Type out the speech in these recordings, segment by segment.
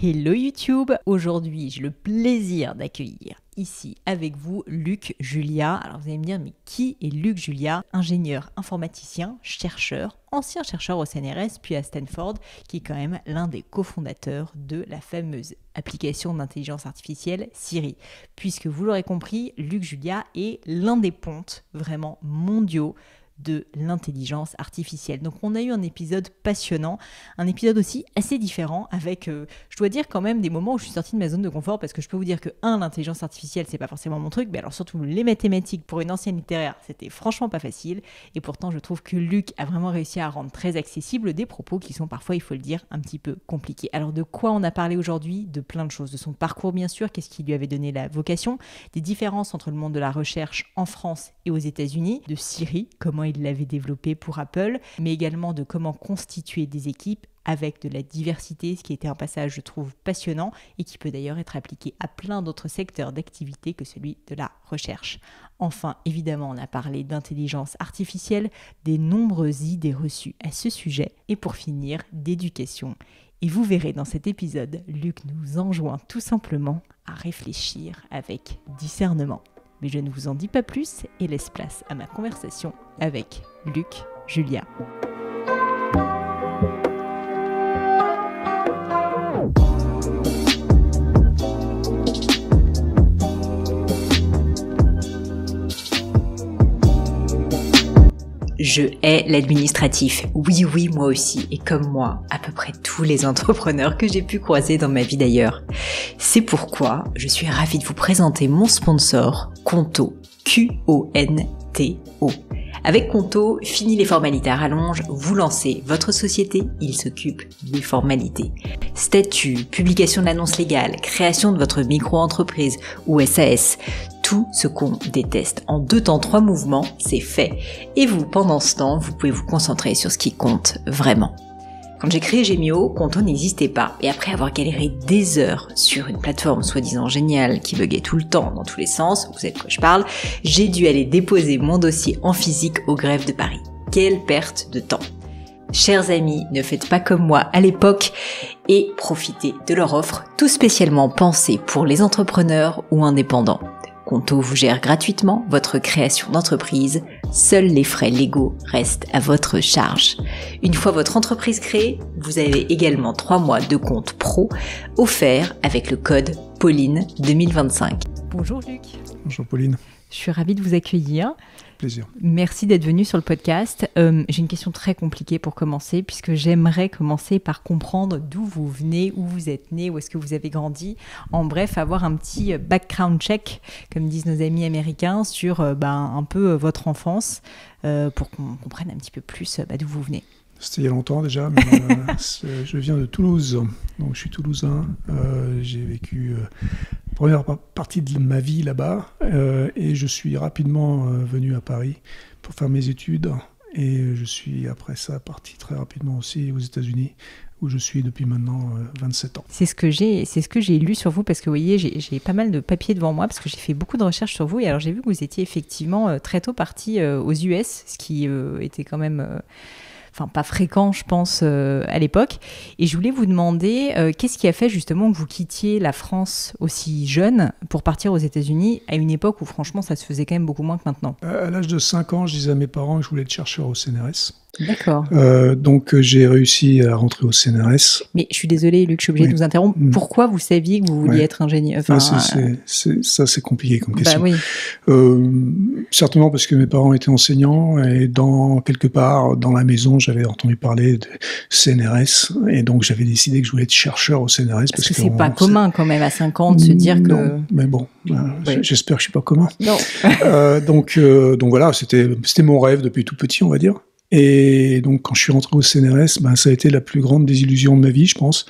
Hello YouTube, aujourd'hui j'ai le plaisir d'accueillir ici avec vous Luc Julia. Alors vous allez me dire, mais qui est Luc Julia? Ingénieur informaticien, chercheur, ancien chercheur au CNRS puis à Stanford, qui est quand même l'un des cofondateurs de la fameuse application d'intelligence artificielle Siri. Puisque vous l'aurez compris, Luc Julia est l'un des pontes vraiment mondiaux de l'intelligence artificielle. Donc on a eu un épisode passionnant, un épisode aussi assez différent avec, je dois dire quand même, des moments où je suis sortie de ma zone de confort parce que je peux vous dire que l'intelligence artificielle c'est pas forcément mon truc, mais alors surtout les mathématiques pour une ancienne littéraire c'était franchement pas facile et pourtant je trouve que Luc a vraiment réussi à rendre très accessible des propos qui sont parfois, il faut le dire, un petit peu compliqués. Alors de quoi on a parlé aujourd'hui? De plein de choses, de son parcours bien sûr, qu'est-ce qui lui avait donné la vocation, des différences entre le monde de la recherche en France et aux États-Unis, de Siri, comment il l'avait développé pour Apple, mais également de comment constituer des équipes avec de la diversité, ce qui était un passage, je trouve, passionnant et qui peut d'ailleurs être appliqué à plein d'autres secteurs d'activité que celui de la recherche. Enfin, évidemment, on a parlé d'intelligence artificielle, des nombreuses idées reçues à ce sujet et pour finir, d'éducation. Et vous verrez dans cet épisode, Luc nous enjoint tout simplement à réfléchir avec discernement. Mais je ne vous en dis pas plus et laisse place à ma conversation avec Luc Julia. Je hais l'administratif. Oui, moi aussi. Et comme moi, à peu près tous les entrepreneurs que j'ai pu croiser dans ma vie d'ailleurs. C'est pourquoi je suis ravie de vous présenter mon sponsor, Conto. Q-O-N-T-O. Avec Conto, fini les formalités à rallonge, vous lancez votre société, il s'occupe des formalités. Statut, publication de l'annonce légale, création de votre micro-entreprise ou SAS, tout ce qu'on déteste. En 2 temps 3 mouvements, c'est fait. Et vous, pendant ce temps, vous pouvez vous concentrer sur ce qui compte vraiment. Quand j'ai créé Gemio, Conto n'existait pas. Et après avoir galéré des heures sur une plateforme soi-disant géniale qui buguait tout le temps dans tous les sens, vous savez de quoi je parle, j'ai dû aller déposer mon dossier en physique au greffe de Paris. Quelle perte de temps! Chers amis, ne faites pas comme moi à l'époque et profitez de leur offre tout spécialement pensée pour les entrepreneurs ou indépendants. Conto vous gère gratuitement votre création d'entreprise. Seuls les frais légaux restent à votre charge. Une fois votre entreprise créée, vous avez également 3 mois de compte pro offerts avec le code Pauline 2025. Bonjour Luc. Bonjour Pauline. Je suis ravie de vous accueillir. Plaisir. Merci d'être venu sur le podcast. J'ai une question très compliquée pour commencer, puisque j'aimerais commencer par comprendre d'où vous venez, où vous êtes né, où est-ce que vous avez grandi. En bref, avoir un petit background check, comme disent nos amis américains, sur un peu votre enfance, pour qu'on comprenne un petit peu plus d'où vous venez. C'était il y a longtemps déjà, mais je viens de Toulouse, donc je suis toulousain. J'ai vécu la première partie de ma vie là-bas et je suis rapidement venu à Paris pour faire mes études et je suis après ça parti très rapidement aussi aux États-Unis où je suis depuis maintenant 27 ans. C'est ce que j'ai lu sur vous parce que vous voyez, j'ai pas mal de papiers devant moi parce que j'ai fait beaucoup de recherches sur vous et alors j'ai vu que vous étiez effectivement très tôt parti aux US, ce qui était quand même... pas fréquent, je pense, à l'époque. Et je voulais vous demander, qu'est-ce qui a fait justement que vous quittiez la France aussi jeune pour partir aux États-Unis à une époque où franchement ça se faisait quand même beaucoup moins que maintenant? À l'âge de 5 ans, je disais à mes parents que je voulais être chercheur au CNRS. D'accord. Donc j'ai réussi à rentrer au CNRS. Mais je suis désolée, Luc, je suis obligée de vous interrompre. Pourquoi vous saviez que vous vouliez être ingénieur? Ça, c'est compliqué comme question. Oui. Certainement parce que mes parents étaient enseignants et quelque part dans la maison, j'avais entendu parler de CNRS et donc j'avais décidé que je voulais être chercheur au CNRS. Parce que c'est pas commun quand même à 5 ans de se dire que... Non, mais bon, j'espère que je suis pas commun. Non. Donc voilà, c'était mon rêve depuis tout petit, on va dire. Et donc, quand je suis rentré au CNRS, ça a été la plus grande désillusion de ma vie, je pense,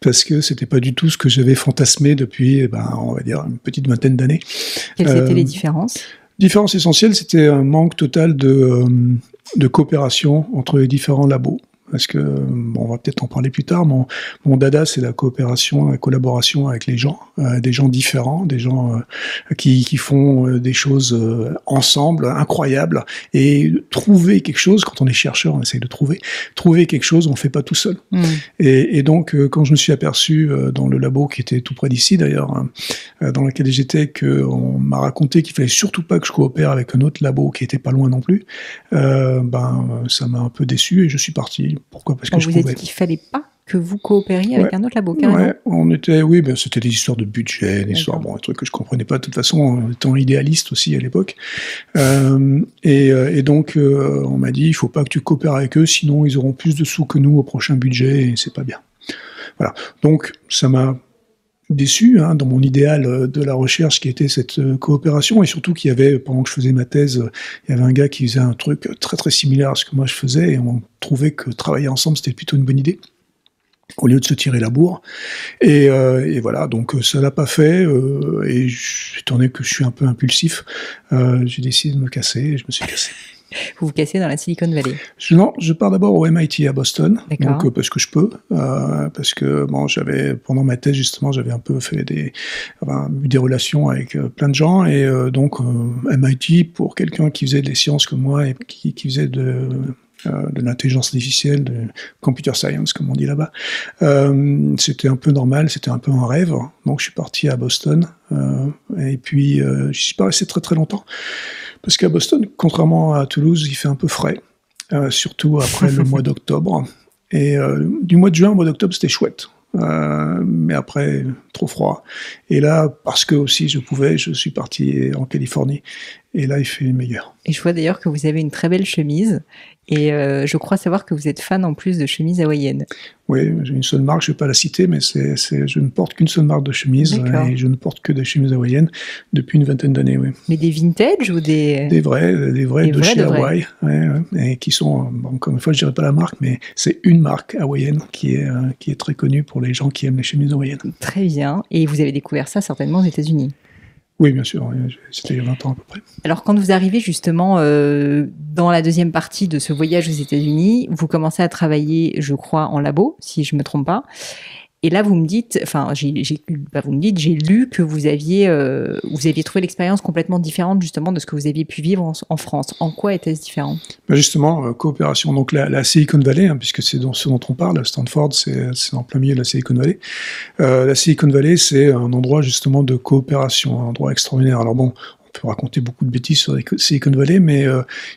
parce que c'était pas du tout ce que j'avais fantasmé depuis, on va dire, une petite vingtaine d'années. Quelles étaient les différences? Différence essentielle, c'était un manque total de coopération entre les différents labos. parce que bon, on va peut-être en parler plus tard. Mon dada, c'est la coopération, la collaboration avec les gens, des gens différents, des gens qui font des choses ensemble, incroyables, et trouver quelque chose. Quand on est chercheur, on essaye de trouver quelque chose. On fait pas tout seul. Et donc, quand je me suis aperçu dans le labo qui était tout près d'ici, d'ailleurs, dans lequel j'étais, qu'on m'a raconté qu'il fallait surtout pas que je coopère avec un autre labo qui était pas loin non plus, ça m'a un peu déçu et je suis parti. Pourquoi ? Parce que je vous pouvais. Avez dit qu'il fallait pas que vous coopériez avec un autre labo, carrément. Ouais, c'était des histoires de budget, des trucs que je comprenais pas de toute façon, étant idéaliste aussi à l'époque. Et donc, on m'a dit, il faut pas que tu coopères avec eux, sinon ils auront plus de sous que nous au prochain budget et c'est pas bien. Voilà. Donc, ça m'a déçu dans mon idéal de la recherche qui était cette coopération, et surtout qu'il y avait, pendant que je faisais ma thèse, il y avait un gars qui faisait un truc très très similaire à ce que moi je faisais, et on trouvait que travailler ensemble c'était plutôt une bonne idée au lieu de se tirer la bourre. Et voilà, donc ça l'a pas fait, et étant donné que je suis un peu impulsif, j'ai décidé de me casser, et je me suis cassé. Vous vous cassez dans la Silicon Valley? Non, je pars d'abord au MIT à Boston, donc, parce que je peux, parce que bon, pendant ma thèse justement, j'avais un peu fait eu des relations avec plein de gens, et donc MIT, pour quelqu'un qui faisait des sciences comme moi et qui faisait de l'intelligence artificielle, de computer science, comme on dit là-bas. C'était un peu normal, c'était un peu un rêve. Donc, je suis parti à Boston. Et puis, je suis pas resté très très longtemps. Parce qu'à Boston, contrairement à Toulouse, il fait un peu frais. Surtout après le mois d'octobre. Et du mois de juin au mois d'octobre, c'était chouette. Mais après, trop froid. Et là, parce que aussi je suis parti en Californie. Et là, il fait meilleur. Et je vois d'ailleurs que vous avez une très belle chemise. Et je crois savoir que vous êtes fan en plus de chemises hawaïennes. Oui, j'ai une seule marque, je ne vais pas la citer, mais je ne porte qu'une seule marque de chemise. Et je ne porte que des chemises hawaïennes depuis une vingtaine d'années, oui. Mais des vintage ou des... Des vrais de chez Hawaï. Et qui sont, encore une fois, je ne dirais pas la marque, mais c'est une marque hawaïenne qui est très connue pour les gens qui aiment les chemises hawaïennes. Très bien. Et vous avez découvert ça certainement aux États-Unis? Oui, bien sûr, c'était il y a 20 ans à peu près. Alors, quand vous arrivez justement dans la deuxième partie de ce voyage aux États-Unis, vous commencez à travailler, je crois, en labo, si je me trompe pas. Et là, vous me dites, j'ai lu que vous aviez trouvé l'expérience complètement différente justement de ce que vous aviez pu vivre en France. En quoi était-ce différent? Justement, coopération. Donc la Silicon Valley, puisque c'est ce dont on parle, Stanford, c'est en plein milieu de la Silicon Valley. La Silicon Valley, c'est un endroit justement de coopération, un endroit extraordinaire. Alors bon, on peut raconter beaucoup de bêtises sur la Silicon Valley, mais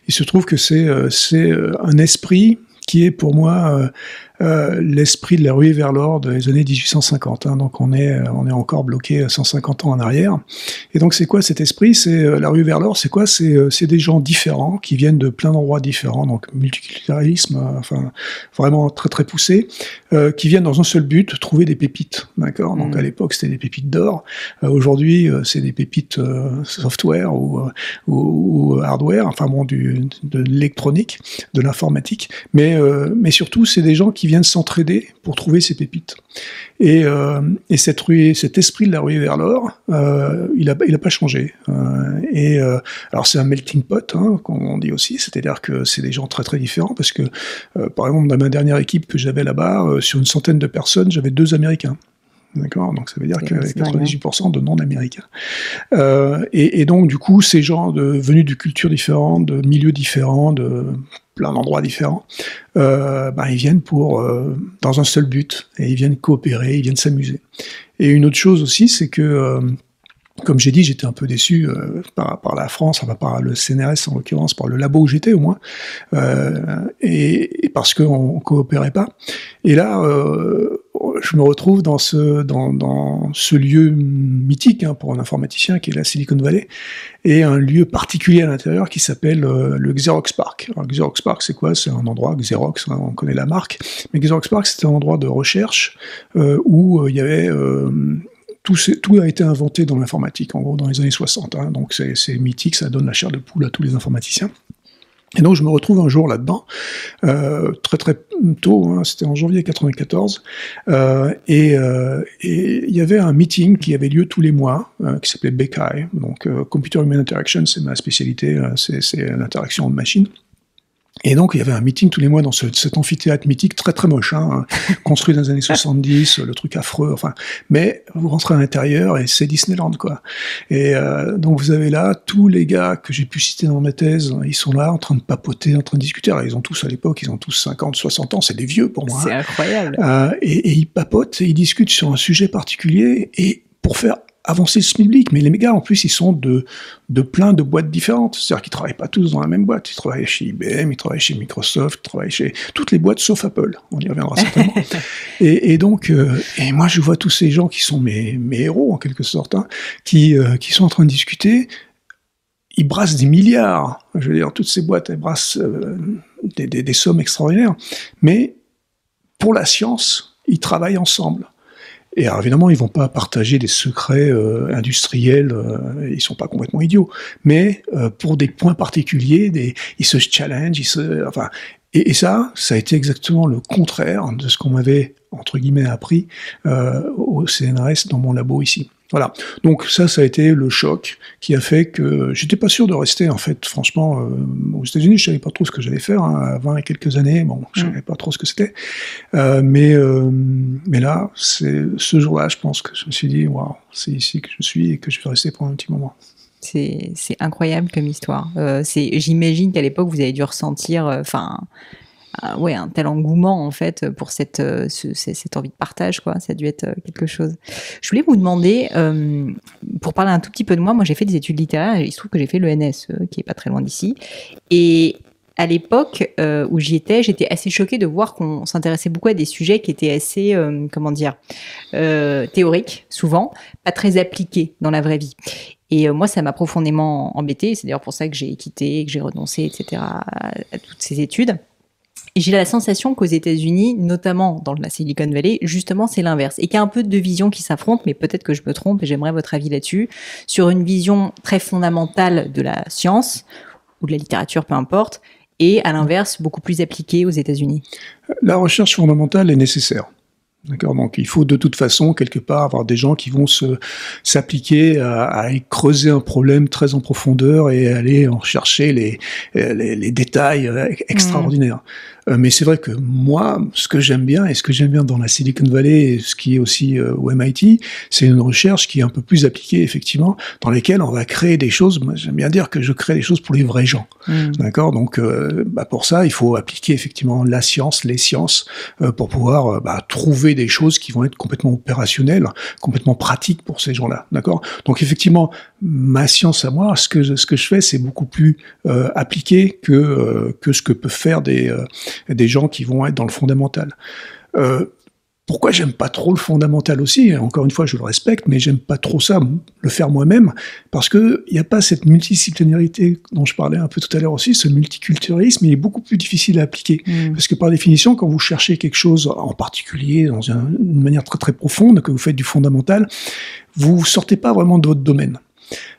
il se trouve que c'est un esprit qui est pour moi l'esprit de la ruée vers l'or des années 1850. Donc on est encore bloqué 150 ans en arrière. Et donc c'est quoi cet esprit? C'est la ruée vers l'or. C'est quoi? C'est des gens différents qui viennent de plein d'endroits différents. Donc multiculturalisme, vraiment très très poussé, qui viennent dans un seul but, trouver des pépites. D'accord. Donc à l'époque c'était des pépites d'or. Aujourd'hui c'est des pépites software ou hardware. De l'électronique, de l'informatique. Mais surtout c'est des gens qui viennent s'entraider pour trouver ces pépites. Et cet esprit de la ruée vers l'or, il a pas changé. Alors c'est un melting pot, comme on dit aussi, c'est-à-dire que c'est des gens très très différents, parce que par exemple dans ma dernière équipe que j'avais là-bas, sur une centaine de personnes, j'avais 2 Américains. D'accord, donc ça veut dire qu'il y avait 98% de non-américains. Et donc du coup, ces gens venus de cultures différentes, de milieux différents, de plein d'endroits différents, ils viennent dans un seul but, et ils viennent coopérer, ils viennent s'amuser. Et une autre chose aussi, c'est que comme j'ai dit, j'étais un peu déçu par la France, par le CNRS en l'occurrence, par le labo où j'étais au moins, et parce qu'on coopérait pas. Et là, je me retrouve dans ce lieu mythique pour un informaticien qui est la Silicon Valley, et un lieu particulier à l'intérieur qui s'appelle le Xerox Park. Alors Xerox Park, c'est quoi? C'est un endroit, Xerox, on connaît la marque, mais Xerox Park, c'était un endroit de recherche où il y avait... Tout a été inventé dans l'informatique, en gros, dans les années 60. Donc c'est mythique, ça donne la chair de poule à tous les informaticiens. Et donc je me retrouve un jour là-dedans, très très tôt, c'était en janvier 94, et il y avait un meeting qui avait lieu tous les mois, qui s'appelait BKI, donc Computer Human Interaction, c'est ma spécialité, c'est l'interaction de machines. Et donc, il y avait un meeting tous les mois dans cet amphithéâtre mythique très très moche, hein, construit dans les années 70, le truc affreux, enfin. Mais vous rentrez à l'intérieur et c'est Disneyland, quoi. Et donc, vous avez là tous les gars que j'ai pu citer dans ma thèse, ils sont là en train de papoter, en train de discuter. Alors, ils ont tous à l'époque, ils ont tous 50, 60 ans, c'est des vieux pour moi. C'est incroyable. Et ils papotent, et ils discutent sur un sujet particulier, et pour faire avancer le SMIC, mais les gars, en plus, ils sont de plein de boîtes différentes. C'est-à-dire qu'ils travaillent pas tous dans la même boîte. Ils travaillent chez IBM, ils travaillent chez Microsoft, ils travaillent chez toutes les boîtes sauf Apple. On y reviendra certainement. et donc, et moi, je vois tous ces gens qui sont mes héros, en quelque sorte, hein, qui sont en train de discuter. Ils brassent des milliards. Je veux dire, toutes ces boîtes, elles brassent des sommes extraordinaires. Mais pour la science, ils travaillent ensemble. Et alors évidemment, ils vont pas partager des secrets industriels, ils sont pas complètement idiots, mais pour des points particuliers, ils se challenge, et ça a été exactement le contraire de ce qu'on m'avait entre guillemets appris au CNRS dans mon labo ici. Voilà. Donc ça a été le choc qui a fait que j'étais pas sûr de rester, en fait, franchement, aux États-Unis, je savais pas trop ce que j'allais faire, hein, à 20 et quelques années, bon, je savais pas trop ce que c'était. Mais là, c'est ce jour-là, je pense que je me suis dit, waouh, c'est ici que je suis et que je vais rester pendant un petit moment. C'est incroyable comme histoire. J'imagine qu'à l'époque, vous avez dû ressentir, un tel engouement en fait pour cette envie de partage, quoi. Ça a dû être quelque chose. Je voulais vous demander, pour parler un tout petit peu de moi, j'ai fait des études littéraires et il se trouve que j'ai fait l'ENS, qui est pas très loin d'ici. Et à l'époque où j'y étais, j'étais assez choquée de voir qu'on s'intéressait beaucoup à des sujets qui étaient assez, théoriques, souvent, pas très appliqués dans la vraie vie. Et moi, ça m'a profondément embêtée. C'est d'ailleurs pour ça que j'ai quitté, que j'ai renoncé, etc., à toutes ces études. Et j'ai la sensation qu'aux États-Unis, notamment dans la Silicon Valley, justement, c'est l'inverse. Et qu'il y a un peu de deux visions qui s'affrontent, mais peut-être que je me trompe et j'aimerais votre avis là-dessus, sur une vision très fondamentale de la science, ou de la littérature, peu importe, et à l'inverse, beaucoup plus appliquée aux États-Unis. La recherche fondamentale est nécessaire. D'accord, donc il faut de toute façon quelque part avoir des gens qui vont s'appliquer à creuser un problème très en profondeur et aller en chercher les détails extraordinaires. Mais c'est vrai que moi, ce que j'aime bien dans la Silicon Valley et ce qui est aussi au MIT, c'est une recherche qui est un peu plus appliquée effectivement, dans laquelle on va créer des choses. Moi, j'aime bien dire que je crée des choses pour les vrais gens. D'accord, donc pour ça, il faut appliquer effectivement la science, les sciences, pour pouvoir trouver des choses qui vont être complètement opérationnelles, complètement pratiques pour ces gens-là. D'accord. Donc effectivement, ma science à moi, ce que je fais, c'est beaucoup plus appliqué que ce que peuvent faire des gens qui vont être dans le fondamental. Pourquoi j'aime pas trop le fondamental aussi? Encore une fois, je le respecte, mais j'aime pas trop ça, le faire moi-même, parce que il y a pas cette multidisciplinarité dont je parlais un peu tout à l'heure aussi, ce multiculturalisme, il est beaucoup plus difficile à appliquer. Parce que par définition, quand vous cherchez quelque chose en particulier, dans une manière très très profonde, que vous faites du fondamental, vous sortez pas vraiment de votre domaine.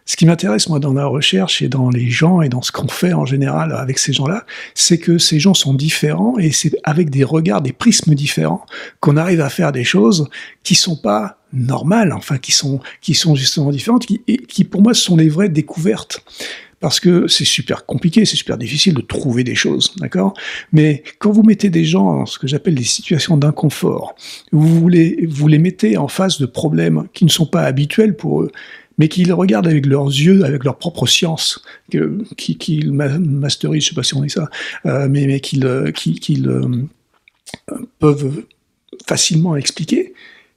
Ce qui m'intéresse, moi, dans la recherche et dans les gens et dans ce qu'on fait en général avec ces gens-là, c'est que ces gens sont différents et c'est avec des regards, des prismes différents qu'on arrive à faire des choses qui sont pas normales, enfin, qui sont justement différentes, qui pour moi sont les vraies découvertes. Parce que c'est super compliqué, c'est super difficile de trouver des choses, d'accord? Mais quand vous mettez des gens dans ce que j'appelle des situations d'inconfort, vous les mettez en face de problèmes qui ne sont pas habituels pour eux, mais qu'ils regardent avec leurs yeux, avec leur propre science, qu'ils masterisent, je sais pas si on dit ça, mais qu'ils peuvent facilement expliquer,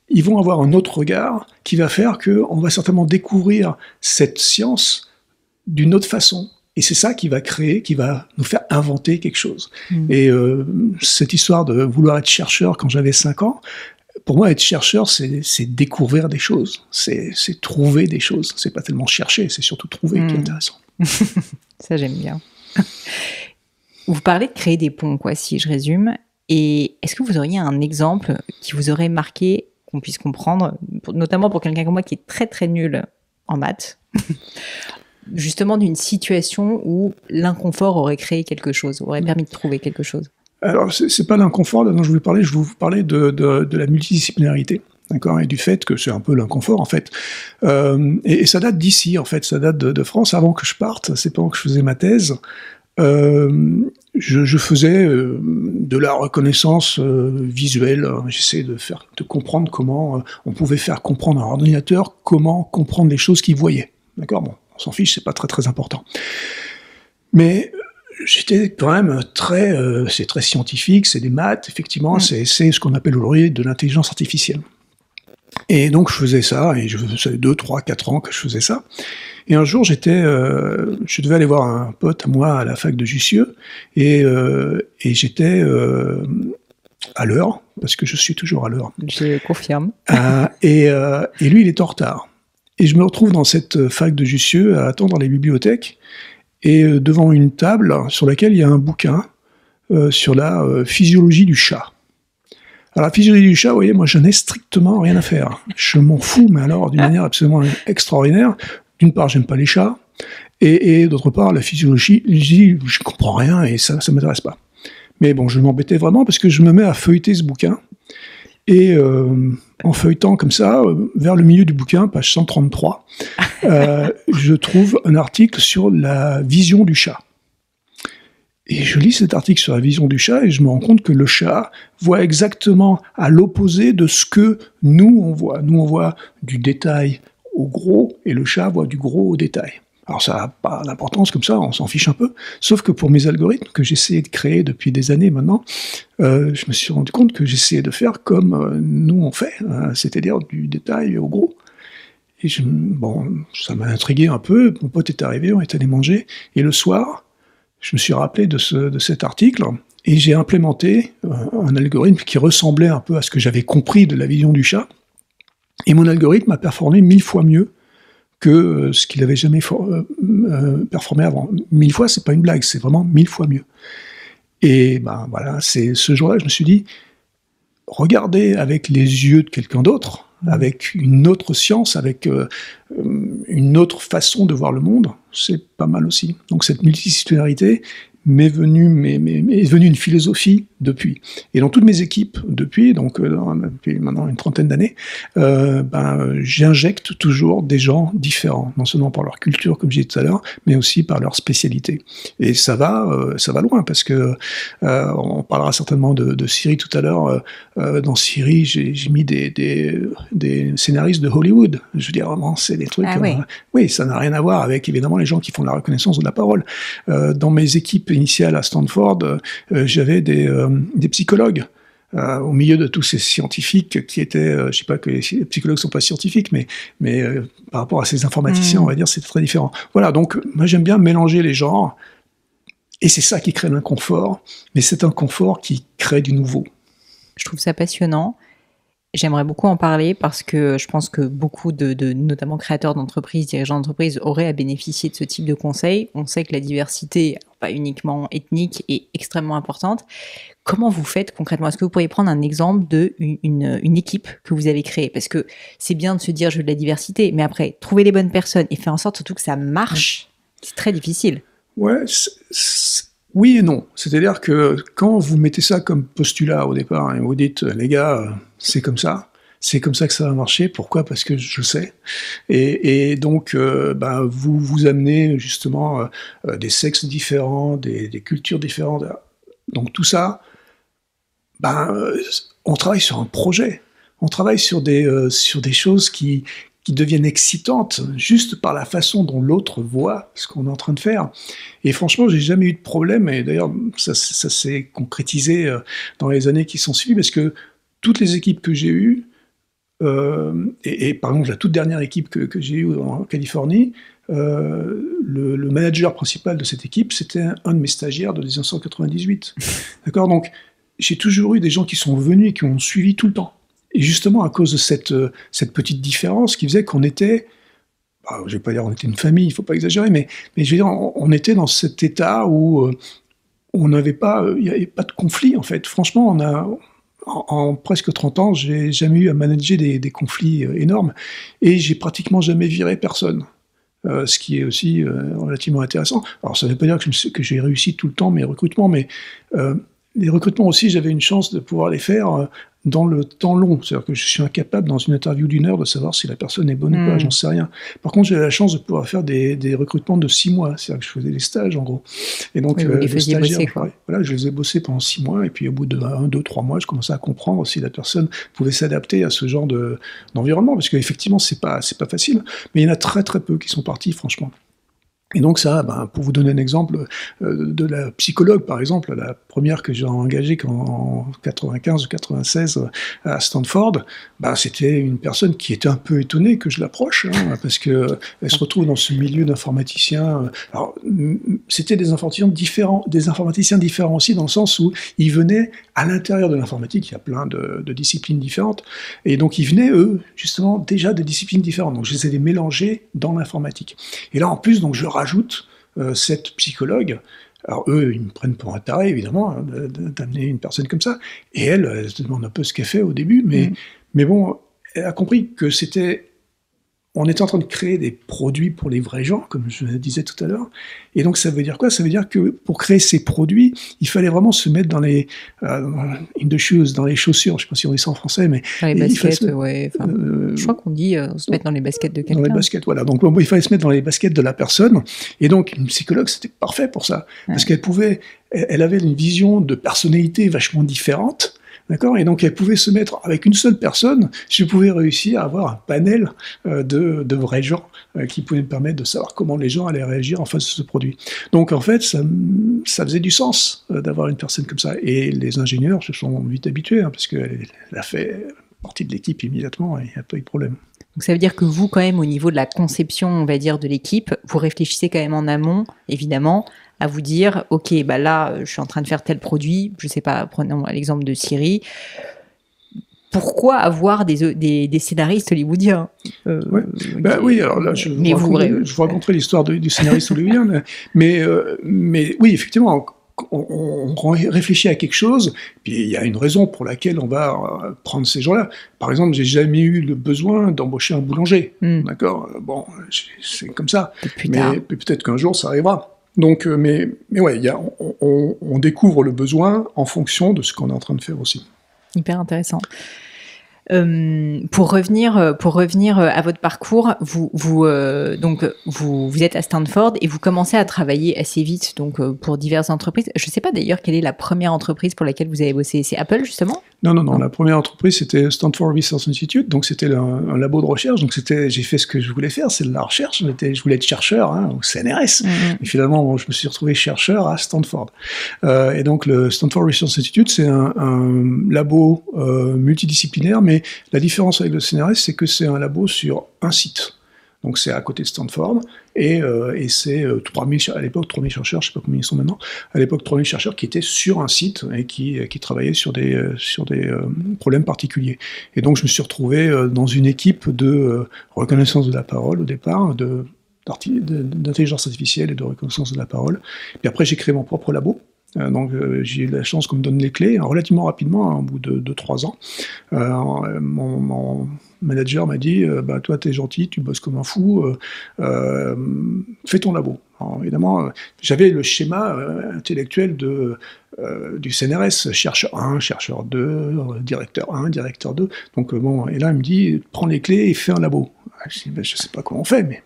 ils vont avoir un autre regard qui va faire qu'on va certainement découvrir cette science d'une autre façon. Et c'est ça qui va créer, qui va nous faire inventer quelque chose. Et cette histoire de vouloir être chercheur quand j'avais 5 ans, pour moi, être chercheur, c'est découvrir des choses, c'est trouver des choses. C'est pas tellement chercher, c'est surtout trouver qui est intéressant. Ça, j'aime bien. Vous parlez de créer des ponts, quoi, si je résume. Et est-ce que vous auriez un exemple qui vous aurait marqué, qu'on puisse comprendre, notamment pour quelqu'un comme moi qui est très très nul en maths, justement d'une situation où l'inconfort aurait créé quelque chose, aurait permis de trouver quelque chose? Alors, c'est pas l'inconfort dont je vous parlais de la multidisciplinarité, d'accord, et du fait que c'est un peu l'inconfort, en fait. Et ça date d'ici, en fait, ça date de France, avant que je parte, c'est pendant que je faisais ma thèse. Je faisais de la reconnaissance visuelle. J'essayais de comprendre comment on pouvait faire comprendre à un ordinateur comment comprendre les choses qu'il voyait. D'accord, bon, on s'en fiche, c'est pas très très important. Mais j'étais quand même c'est très scientifique, c'est des maths, effectivement, c'est ce qu'on appelle aujourd'hui de l'intelligence artificielle. Et donc je faisais ça, et ça faisait 2, 3, 4 ans que je faisais ça. Et un jour, je devais aller voir un pote à moi à la fac de Jussieu, et j'étais à l'heure, parce que je suis toujours à l'heure. Je confirme. Et lui, il est en retard. Et je me retrouve dans cette fac de Jussieu à attendre dans les bibliothèques, et devant une table sur laquelle il y a un bouquin sur la physiologie du chat. Alors la physiologie du chat, vous voyez, moi je n'ai strictement rien à faire. Je m'en fous, mais alors d'une manière absolument extraordinaire. D'une part, j'aime pas les chats, et d'autre part, la physiologie, je comprends rien et ça m'intéresse pas. Mais bon, je m'embêtais vraiment parce que je me mets à feuilleter ce bouquin, et en feuilletant comme ça, vers le milieu du bouquin, page 133, je trouve un article sur la vision du chat. Et je lis cet article sur la vision du chat et je me rends compte que le chat voit exactement à l'opposé de ce que nous, on voit. Nous, on voit du détail au gros et le chat voit du gros au détail. Alors ça n'a pas d'importance comme ça, on s'en fiche un peu. Sauf que pour mes algorithmes que j'essayais de créer depuis des années maintenant, je me suis rendu compte que j'essayais de faire comme nous on fait, c'est-à-dire du détail au gros. Et ça m'a intrigué un peu. Mon pote est arrivé, on est allé manger, et le soir, je me suis rappelé de cet article et j'ai implémenté un algorithme qui ressemblait un peu à ce que j'avais compris de la vision du chat. Et mon algorithme a performé 1000 fois mieux que ce qu'il avait jamais performé avant. 1000 fois, c'est pas une blague, c'est vraiment 1000 fois mieux. Et voilà, c'est ce jour-là, je me suis dit, regardez avec les yeux de quelqu'un d'autre, avec une autre science, avec une autre façon de voir le monde, c'est pas mal aussi. Donc cette multidisciplinarité m'est venue une philosophie depuis. Et dans toutes mes équipes depuis maintenant une trentaine d'années, j'injecte toujours des gens différents, non seulement par leur culture, comme j'ai dit tout à l'heure, mais aussi par leur spécialité. Et ça va loin, parce que on parlera certainement de Siri tout à l'heure. Dans Siri, j'ai mis des scénaristes de Hollywood. Je veux dire, vraiment, c'est des trucs... oui, ça n'a rien à voir avec, évidemment, les gens qui font la reconnaissance de la parole. Dans mes équipes initiales à Stanford, j'avais des psychologues au milieu de tous ces scientifiques qui étaient, je sais pas que les psychologues sont pas scientifiques, mais par rapport à ces informaticiens, on va dire, c'est très différent. Voilà, donc moi j'aime bien mélanger les genres, et c'est ça qui crée l'inconfort, mais c'est un confort qui crée du nouveau. Je trouve ça passionnant. J'aimerais beaucoup en parler parce que je pense que beaucoup de notamment créateurs d'entreprises, dirigeants d'entreprises auraient à bénéficier de ce type de conseils. On sait que la diversité, pas uniquement ethnique, est extrêmement importante. Comment vous faites concrètement ? Est-ce que vous pourriez prendre un exemple d'une équipe que vous avez créée ? Parce que c'est bien de se dire je veux de la diversité, mais après, trouver les bonnes personnes et faire en sorte surtout que ça marche, c'est très difficile. Ouais, oui et non. C'est-à-dire que quand vous mettez ça comme postulat au départ, et vous dites, les gars, c'est comme ça que ça va marcher. Pourquoi ? Parce que je sais. Et donc, vous amenez justement des sexes différents, des cultures différentes. Donc tout ça, on travaille sur un projet. On travaille sur des choses qui deviennent excitantes juste par la façon dont l'autre voit ce qu'on est en train de faire. Et franchement, j'ai jamais eu de problème, et d'ailleurs, ça s'est concrétisé dans les années qui sont suivies, parce que toutes les équipes que j'ai eues, et par exemple, la toute dernière équipe que j'ai eue en Californie, le manager principal de cette équipe, c'était un de mes stagiaires de 1998. D'accord ? Donc, j'ai toujours eu des gens qui sont venus et qui ont suivi tout le temps. Et justement, à cause de cette petite différence qui faisait qu'on était, je vais pas dire on était une famille, il faut pas exagérer, mais je veux dire, on était dans cet état où il n'y avait pas de conflit, en fait. Franchement, en presque 30 ans, j'ai jamais eu à manager des conflits énormes, et j'ai pratiquement jamais viré personne. Ce qui est aussi relativement intéressant. Alors, ça ne veut pas dire que j'ai réussi tout le temps mes recrutements, mais les recrutements aussi, j'avais une chance de pouvoir les faire dans le temps long. C'est-à-dire que je suis incapable, dans une interview d'1 heure, de savoir si la personne est bonne ou pas, j'en sais rien. Par contre, j'ai la chance de pouvoir faire des recrutements de 6 mois. C'est-à-dire que je faisais des stages, en gros. Et donc, les stagiaires, bosser, voilà, je les ai bossés pendant 6 mois, et puis au bout de 1, 2, 3 mois, je commençais à comprendre si la personne pouvait s'adapter à ce genre d'environnement, parce qu'effectivement, c'est pas facile, mais il y en a très très peu qui sont partis, franchement. Et donc ça, pour vous donner un exemple, de la psychologue, par exemple, la première que j'ai engagée en 95 ou 96 à Stanford, c'était une personne qui était un peu étonnée que je l'approche, parce que elle se retrouve dans ce milieu d'informaticiens. Alors, c'était des informaticiens différents aussi, dans le sens où ils venaient à l'intérieur de l'informatique, il y a plein de disciplines différentes, et donc ils venaient, eux, justement, déjà de disciplines différentes. Donc je les ai mélangés dans l'informatique. Et là, en plus, donc je rajoute cette psychologue. Alors eux, ils me prennent pour un taré, évidemment, d'amener une personne comme ça. Et elle se demande un peu ce qu'elle fait au début, mais bon, elle a compris que on était en train de créer des produits pour les vrais gens, comme je le disais tout à l'heure. Et donc ça veut dire quoi? Ça veut dire que pour créer ces produits, il fallait vraiment se mettre dans les in the shoes, dans les chaussures. Je ne sais pas si on dit ça en français, mais dans les baskets, ouais. Je crois qu'on dit se mettre dans les baskets de quelqu'un. Dans les baskets, voilà. Donc il fallait se mettre dans les baskets de la personne. Et donc une psychologue, c'était parfait pour ça, parce elle avait une vision de personnalité vachement différente. D'accord ? Et donc, elle pouvait se mettre avec une seule personne, je pouvais réussir à avoir un panel de vrais gens qui pouvaient me permettre de savoir comment les gens allaient réagir en face de ce produit. Donc, en fait, ça faisait du sens d'avoir une personne comme ça. Et les ingénieurs se sont vite habitués, parce qu'elle a fait partie de l'équipe immédiatement et il n'y a pas eu de problème. Donc ça veut dire que vous, quand même, au niveau de la conception, on va dire, de l'équipe, vous réfléchissez quand même en amont, évidemment, à vous dire, ok, là, je suis en train de faire tel produit, je sais pas, prenons l'exemple de Siri. Pourquoi avoir des scénaristes hollywoodiens oui, alors là, je vous raconterai l'histoire du scénariste hollywoodien, mais oui, effectivement, on réfléchit à quelque chose, puis il y a une raison pour laquelle on va prendre ces gens-là. Par exemple, j'ai jamais eu le besoin d'embaucher un boulanger, d'accord ? Bon, c'est comme ça, mais peut-être qu'un jour ça arrivera. Donc, mais ouais, on découvre le besoin en fonction de ce qu'on est en train de faire aussi. Hyper intéressant. Pour revenir à votre parcours, vous êtes à Stanford et vous commencez à travailler assez vite donc pour diverses entreprises. Je ne sais pas d'ailleurs quelle est la première entreprise pour laquelle vous avez bossé. C'est Apple justement ? Non. La première entreprise c'était Stanford Research Institute, donc c'était un labo de recherche. Donc j'ai fait ce que je voulais faire, c'est de la recherche. Je voulais être chercheur au CNRS. Et finalement, je me suis retrouvé chercheur à Stanford. Et donc le Stanford Research Institute, c'est un labo multidisciplinaire, mais la différence avec le CNRS, c'est que c'est un labo sur un site. Donc c'est à côté de Stanford, et c'est 3000, à l'époque 3000 chercheurs, je ne sais pas combien ils sont maintenant, à l'époque 3000 chercheurs qui étaient sur un site et qui travaillaient sur des problèmes particuliers. Et donc je me suis retrouvé dans une équipe de reconnaissance de la parole au départ, d'intelligence artificielle et de reconnaissance de la parole. Puis après j'ai créé mon propre labo. Donc j'ai eu la chance qu'on me donne les clés relativement rapidement, au bout de 2-3 ans. Mon manager m'a dit toi t'es gentil, tu bosses comme un fou, fais ton labo. Alors, évidemment, j'avais le schéma intellectuel du CNRS, chercheur 1, chercheur 2, directeur 1, directeur 2. Donc et là il me dit prends les clés et fais un labo. Je dis je sais pas comment on fait, mais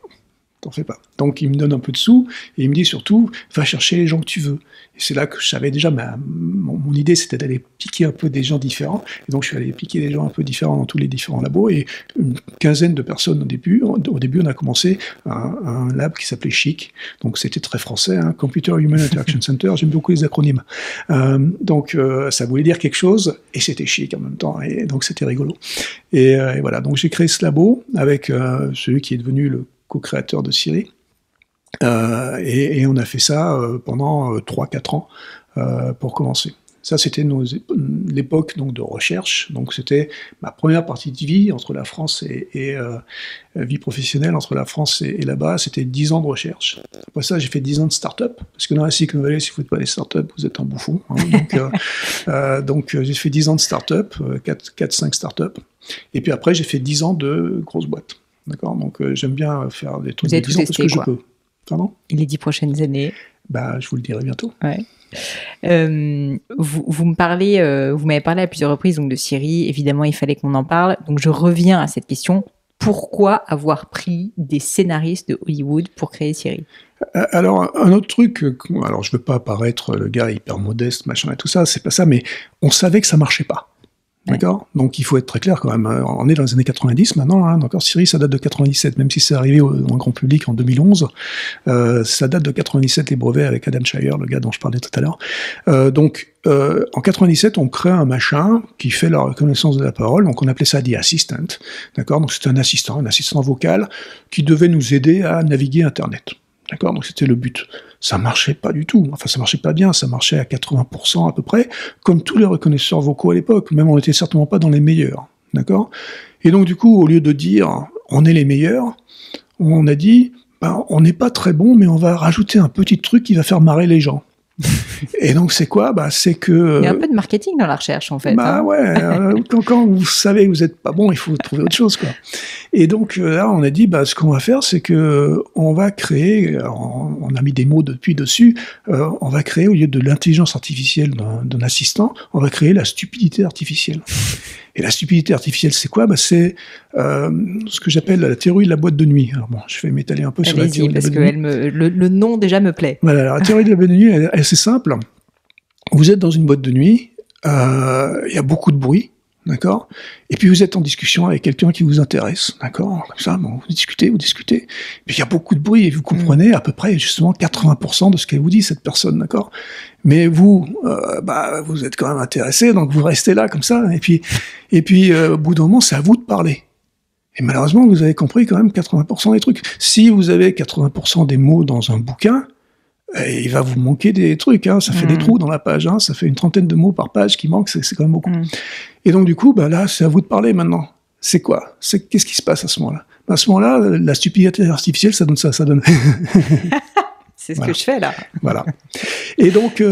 t'en fais pas. Donc il me donne un peu de sous et il me dit surtout va chercher les gens que tu veux. Et c'est là que je savais déjà, mon idée c'était d'aller piquer un peu des gens différents. Et donc je suis allé piquer des gens un peu différents dans tous les différents labos et une quinzaine de personnes au début. Au début on a commencé un lab qui s'appelait CHIC. Donc c'était très français, Computer Human Interaction Center. J'aime beaucoup les acronymes. Donc ça voulait dire quelque chose et c'était chic en même temps. Et donc c'était rigolo. Et voilà, donc j'ai créé ce labo avec celui qui est devenu le co-créateur de Siri. Et on a fait ça pendant 3-4 ans pour commencer. Ça, c'était l'époque donc, de recherche. Donc, c'était ma première partie de vie entre la France et vie professionnelle entre la France et là-bas. C'était 10 ans de recherche. Après ça, j'ai fait 10 ans de start-up. Parce que dans la Silicon Valley, si vous ne faites pas les start-up, vous êtes un bouffon. Donc, j'ai fait 10 ans de start-up, 4-5 start-up. Et puis après, j'ai fait 10 ans de grosses boîtes. D'accord, donc j'aime bien faire des trucs de 10 ans parce que je peux. Pardon ? Et les 10 prochaines années? Bah, je vous le dirai bientôt. Ouais. Vous m'avez parlé à plusieurs reprises donc de Siri. Évidemment, il fallait qu'on en parle. Donc, je reviens à cette question. Pourquoi avoir pris des scénaristes de Hollywood pour créer Siri ? Alors, un autre truc, alors je veux pas paraître le gars hyper modeste, machin et tout ça, c'est pas ça, mais on savait que ça marchait pas. D'accord ? Donc il faut être très clair quand même. On est dans les années 90 maintenant, hein, encore Siri, ça date de 97, même si c'est arrivé dans le grand public en 2011. Ça date de 97, les brevets avec Adam Shire, le gars dont je parlais tout à l'heure. En 97, on crée un machin qui fait la reconnaissance de la parole, donc on appelait ça The Assistant. D'accord ? Donc c'était un assistant vocal qui devait nous aider à naviguer Internet. D'accord ? Donc c'était le but. Ça marchait pas du tout. Enfin, ça marchait pas bien. Ça marchait à 80% à peu près, comme tous les reconnaisseurs vocaux à l'époque. Même on n'était certainement pas dans les meilleurs. D'accord ? Et donc du coup, au lieu de dire on est les meilleurs, on a dit on n'est pas très bon, mais on va rajouter un petit truc qui va faire marrer les gens. Et donc c'est quoi ? C'est que... Il y a un peu de marketing dans la recherche en fait. Ouais, quand vous savez que vous n'êtes pas bon, il faut trouver autre chose, quoi. Et donc là, on a dit, ce qu'on va faire, c'est que on va créer, on a mis des mots depuis dessus, on va créer, au lieu de l'intelligence artificielle d'un assistant, on va créer la stupidité artificielle. Et la stupidité artificielle, c'est quoi ? C'est ce que j'appelle la théorie de la boîte de nuit. Alors bon, je vais m'étaler un peu sur la théorie de la boîte de nuit. Parce que le nom déjà me plaît. Voilà, alors, la théorie de la boîte de nuit, elle est assez simple. Vous êtes dans une boîte de nuit, il y a beaucoup de bruit, d'accord ? Et puis vous êtes en discussion avec quelqu'un qui vous intéresse, d'accord ? Comme ça, vous discutez. Puis il y a beaucoup de bruit et vous comprenez à peu près justement 80% de ce qu'elle vous dit, cette personne, d'accord ? Mais vous, vous êtes quand même intéressé, donc vous restez là comme ça. Et puis au bout d'un moment, c'est à vous de parler. Et malheureusement, vous avez compris quand même 80% des trucs. Si vous avez 80% des mots dans un bouquin, il va vous manquer des trucs, hein. Ça fait des trous dans la page, hein. Ça fait une trentaine de mots par page qui manquent, c'est quand même beaucoup. Et donc du coup, là, c'est à vous de parler maintenant. C'est quoi ? Qu'est-ce qui se passe à ce moment-là ? À ce moment-là, la stupidité artificielle, ça donne ça donne... C'est ce que je fais là. Voilà. Et donc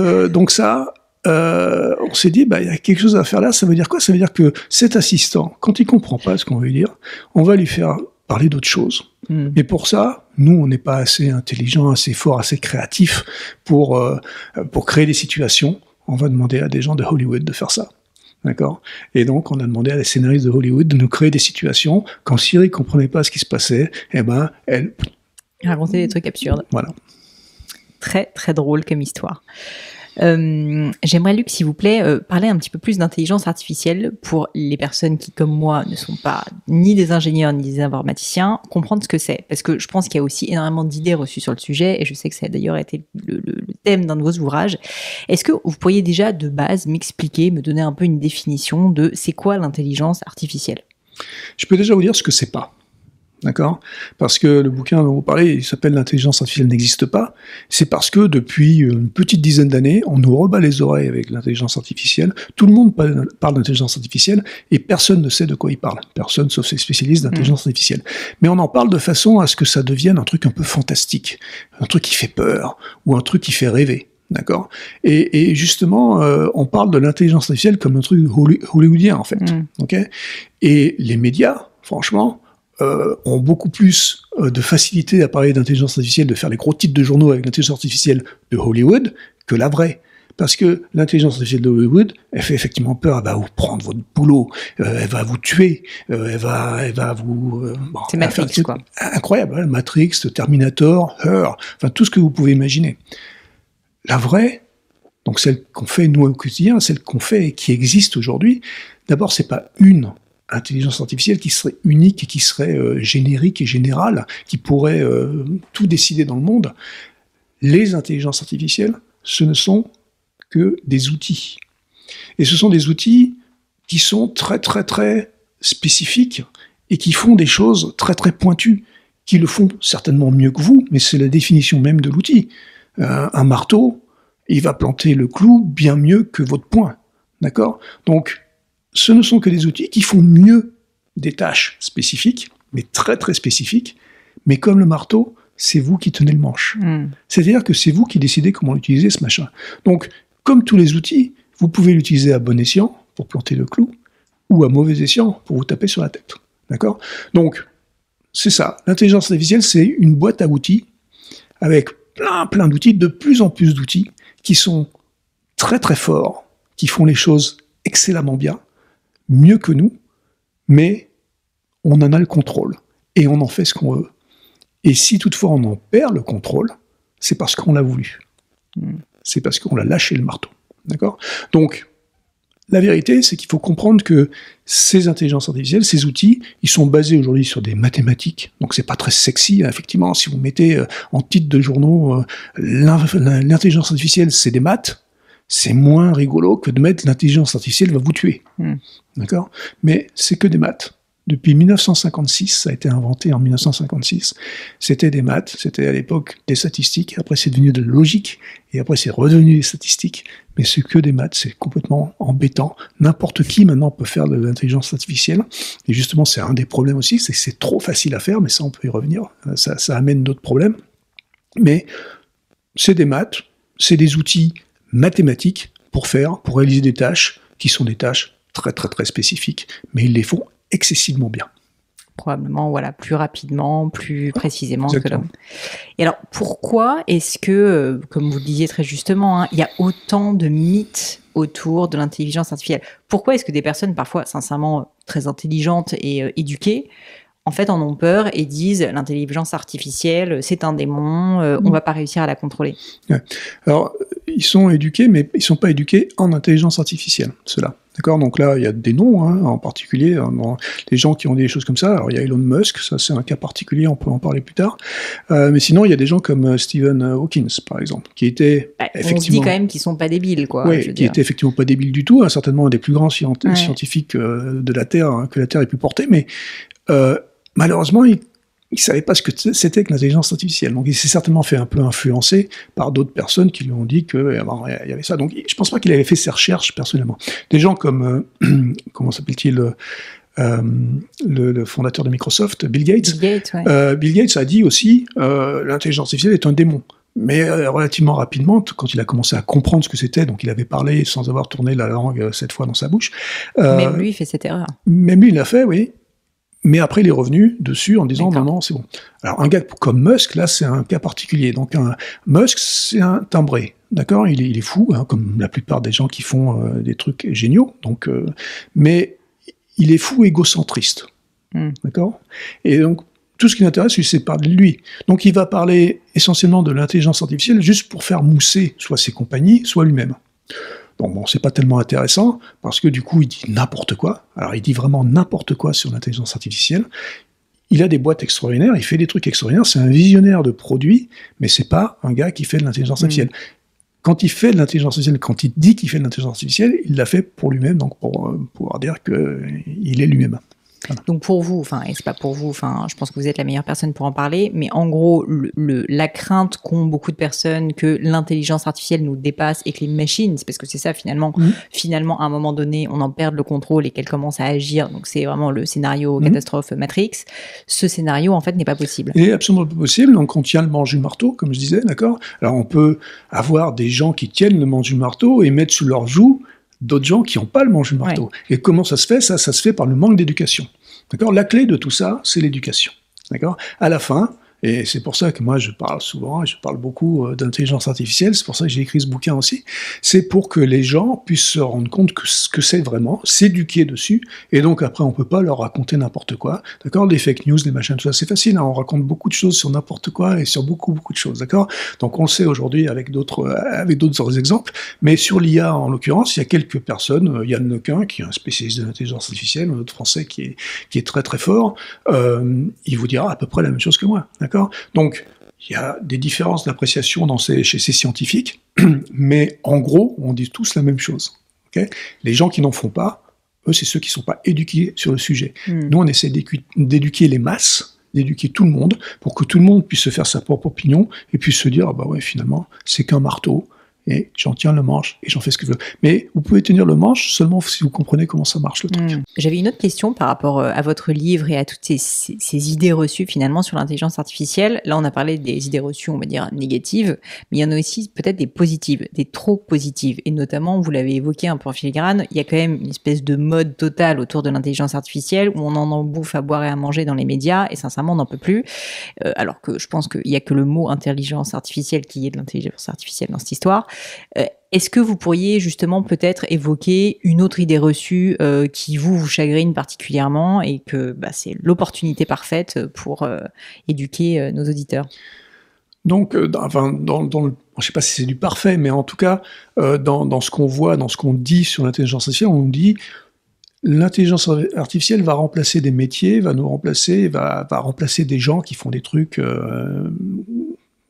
ça, on s'est dit, il y a quelque chose à faire là. Ça veut dire quoi ? Ça veut dire que cet assistant, quand il comprend pas ce qu'on veut lui dire, on va lui faire parler d'autre chose. Et pour ça, nous, on n'est pas assez intelligent, assez fort, assez créatif pour créer des situations. On va demander à des gens de Hollywood de faire ça. D'accord ? Et donc, on a demandé à des scénaristes de Hollywood de nous créer des situations. Quand Siri comprenait pas ce qui se passait, elle racontait des trucs absurdes. Voilà. Très, très drôle comme histoire. J'aimerais, Luc, s'il vous plaît, parler un petit peu plus d'intelligence artificielle pour les personnes qui, comme moi, ne sont pas ni des ingénieurs ni des informaticiens, comprendre ce que c'est. Parce que je pense qu'il y a aussi énormément d'idées reçues sur le sujet, et je sais que ça a d'ailleurs été le thème d'un de vos ouvrages. Est-ce que vous pourriez déjà, de base, m'expliquer, me donner un peu une définition de c'est quoi l'intelligence artificielle ? Je peux déjà vous dire ce que c'est pas. D'accord ? Parce que le bouquin dont vous parlez, il s'appelle « L'intelligence artificielle n'existe pas ». C'est parce que depuis une petite dizaine d'années, on nous rebat les oreilles avec l'intelligence artificielle. Tout le monde parle d'intelligence artificielle et personne ne sait de quoi il parle. Personne, sauf ces spécialistes d'intelligence artificielle. Mais on en parle de façon à ce que ça devienne un truc un peu fantastique, un truc qui fait peur ou un truc qui fait rêver. D'accord ? Et justement, on parle de l'intelligence artificielle comme un truc hollywoodien, en fait. Okay ? Et les médias, franchement, ont beaucoup plus de facilité à parler d'intelligence artificielle, de faire les gros titres de journaux avec l'intelligence artificielle de Hollywood que la vraie. Parce que l'intelligence artificielle de Hollywood, elle fait effectivement peur, elle va vous prendre votre boulot, elle va vous tuer, elle va vous... c'est Matrix, quoi. Incroyable, hein, Matrix, Terminator, Her, enfin tout ce que vous pouvez imaginer. La vraie, donc celle qu'on fait nous au quotidien, celle qu'on fait et qui existe aujourd'hui, d'abord c'est pas une intelligence artificielle qui serait unique et qui serait générique et générale, qui pourrait tout décider dans le monde. Les intelligences artificielles, ce ne sont que des outils. Et ce sont des outils qui sont très très très spécifiques et qui font des choses très très pointues, qui le font certainement mieux que vous, mais c'est la définition même de l'outil. Un marteau, il va planter le clou bien mieux que votre poing. D'accord ? Donc, ce ne sont que des outils qui font mieux des tâches spécifiques, mais très très spécifiques, mais comme le marteau, c'est vous qui tenez le manche. C'est-à-dire que c'est vous qui décidez comment utiliser ce machin. Donc, comme tous les outils, vous pouvez l'utiliser à bon escient pour planter le clou, ou à mauvais escient pour vous taper sur la tête. D'accord ? Donc, c'est ça. L'intelligence artificielle, c'est une boîte à outils avec plein d'outils, de plus en plus d'outils, qui sont très très forts, qui font les choses excellemment bien, mieux que nous, mais on en a le contrôle, et on en fait ce qu'on veut. Et si toutefois on en perd le contrôle, c'est parce qu'on l'a voulu. C'est parce qu'on l'a lâché le marteau. D'accord ? Donc, la vérité, c'est qu'il faut comprendre que ces intelligences artificielles, ces outils, ils sont basés aujourd'hui sur des mathématiques. Donc, c'est pas très sexy, hein, effectivement. Si vous mettez en titre de journaux l'intelligence artificielle, c'est des maths, c'est moins rigolo que de mettre l'intelligence artificielle va vous tuer. D'accord ? Mais c'est que des maths. Depuis 1956, ça a été inventé en 1956, c'était des maths, c'était à l'époque des statistiques, après c'est devenu de la logique, et après c'est redevenu des statistiques, mais c'est que des maths, c'est complètement embêtant. N'importe qui maintenant peut faire de l'intelligence artificielle, et justement c'est un des problèmes aussi, c'est que c'est trop facile à faire, mais ça on peut y revenir, ça amène d'autres problèmes. Mais c'est des maths, c'est des outils mathématiques pour réaliser des tâches qui sont des tâches très très très spécifiques, mais ils les font excessivement bien. Probablement, voilà, plus rapidement, plus précisément que l'homme. Et alors, pourquoi est-ce que, comme vous le disiez très justement, il y a autant de mythes autour de l'intelligence artificielle ? Pourquoi est-ce que des personnes, parfois, sincèrement, très intelligentes et éduquées, en fait, en ont peur et disent l'intelligence artificielle, c'est un démon, on ne va pas réussir à la contrôler. Ouais. Alors, ils sont éduqués, mais ils ne sont pas éduqués en intelligence artificielle, ceux-là. D'accord ? Donc là, il y a des noms, en particulier, des gens qui ont des choses comme ça. Alors, il y a Elon Musk, ça c'est un cas particulier, on peut en parler plus tard. Mais sinon, il y a des gens comme Stephen Hawking, par exemple, qui étaient effectivement... On se dit quand même qu'ils ne sont pas débiles, quoi. Oui, qui étaient effectivement pas débiles du tout, certainement un des plus grands scientifiques de la Terre, que la Terre ait pu porter, mais malheureusement, il ne savait pas ce que c'était que l'intelligence artificielle. Donc il s'est certainement fait un peu influencer par d'autres personnes qui lui ont dit qu'il y avait ça. Donc je ne pense pas qu'il avait fait ses recherches personnellement. Des gens comme, comment s'appelle-t-il, le fondateur de Microsoft, Bill Gates. Bill Gates a dit aussi l'intelligence artificielle est un démon. Mais relativement rapidement, quand il a commencé à comprendre ce que c'était, donc il avait parlé sans avoir tourné la langue cette fois dans sa bouche. Même lui, il fait cette erreur. Même lui, il l'a fait, oui. Mais après, il est revenu dessus en disant non, c'est bon. Alors, un gars comme Musk, là, c'est un cas particulier. Donc, Musk, c'est un timbré. D'accord ? Il est fou, comme la plupart des gens qui font des trucs géniaux. Donc, mais il est fou égocentriste. D'accord ? Et donc, tout ce qui l'intéresse, c'est de parler de lui. Donc, il va parler essentiellement de l'intelligence artificielle juste pour faire mousser soit ses compagnies, soit lui-même. Bon, c'est pas tellement intéressant, parce que du coup, il dit n'importe quoi. Alors, il dit vraiment n'importe quoi sur l'intelligence artificielle. Il a des boîtes extraordinaires, il fait des trucs extraordinaires, c'est un visionnaire de produits, mais c'est pas un gars qui fait de l'intelligence artificielle. Quand il fait de l'intelligence artificielle, quand il dit qu'il fait de l'intelligence artificielle, il l'a fait pour lui-même, donc pour pouvoir dire qu'il est lui-même. Voilà. Donc pour vous, et c'est pas pour vous, je pense que vous êtes la meilleure personne pour en parler, mais en gros, la crainte qu'ont beaucoup de personnes que l'intelligence artificielle nous dépasse et que les machines, c'est parce que c'est ça finalement, à un moment donné, on en perd le contrôle et qu'elles commencent à agir, donc c'est vraiment le scénario catastrophe Matrix, ce scénario en fait n'est pas possible. Il est absolument pas possible, donc on tient le manche du marteau, comme je disais, d'accord ? Alors on peut avoir des gens qui tiennent le manche du marteau et mettre sous leur joue d'autres gens qui n'ont pas le manche du marteau. Ouais. Et comment ça se fait ? Ça se fait par le manque d'éducation. D'accord ? La clé de tout ça, c'est l'éducation. D'accord ? À la fin, et c'est pour ça que moi je parle souvent, je parle beaucoup d'intelligence artificielle, c'est pour ça que j'ai écrit ce bouquin aussi, c'est pour que les gens puissent se rendre compte que ce que c'est vraiment, s'éduquer dessus, et donc après on peut pas leur raconter n'importe quoi, d'accord ? Les fake news, les machins, tout ça, c'est facile, on raconte beaucoup de choses sur n'importe quoi et sur beaucoup de choses, d'accord ? Donc on le sait aujourd'hui avec d'autres exemples, mais sur l'IA en l'occurrence, il y a quelques personnes, Yann Lequin, qui est un spécialiste de l'intelligence artificielle, un autre français qui est très très fort, il vous dira à peu près la même chose que moi, d'accord ? Donc, il y a des différences d'appréciation chez ces scientifiques, mais en gros, on dit tous la même chose. Okay ? Les gens qui n'en font pas, eux, c'est ceux qui ne sont pas éduqués sur le sujet. Nous, on essaie d'éduquer les masses, d'éduquer tout le monde, pour que tout le monde puisse se faire sa propre opinion, et puisse se dire, finalement, c'est qu'un marteau, et j'en tiens le manche et j'en fais ce que je veux. Mais vous pouvez tenir le manche seulement si vous comprenez comment ça marche le truc. J'avais une autre question par rapport à votre livre et à toutes ces idées reçues finalement sur l'intelligence artificielle. Là, on a parlé des idées reçues, on va dire négatives, mais il y en a aussi peut-être des positives, des trop positives. Et notamment, vous l'avez évoqué un peu en filigrane, il y a quand même une espèce de mode total autour de l'intelligence artificielle où on en bouffe à boire et à manger dans les médias et sincèrement, on n'en peut plus. Alors que je pense qu'il n'y a que le mot intelligence artificielle qui est de l'intelligence artificielle dans cette histoire. Est-ce que vous pourriez justement peut-être évoquer une autre idée reçue qui vous chagrine particulièrement et que c'est l'opportunité parfaite pour éduquer nos auditeurs? Donc, je ne sais pas si c'est du parfait, mais en tout cas, dans ce qu'on voit, dans ce qu'on dit sur l'intelligence artificielle, on dit l'intelligence artificielle va remplacer des métiers, va remplacer des gens qui font des trucs,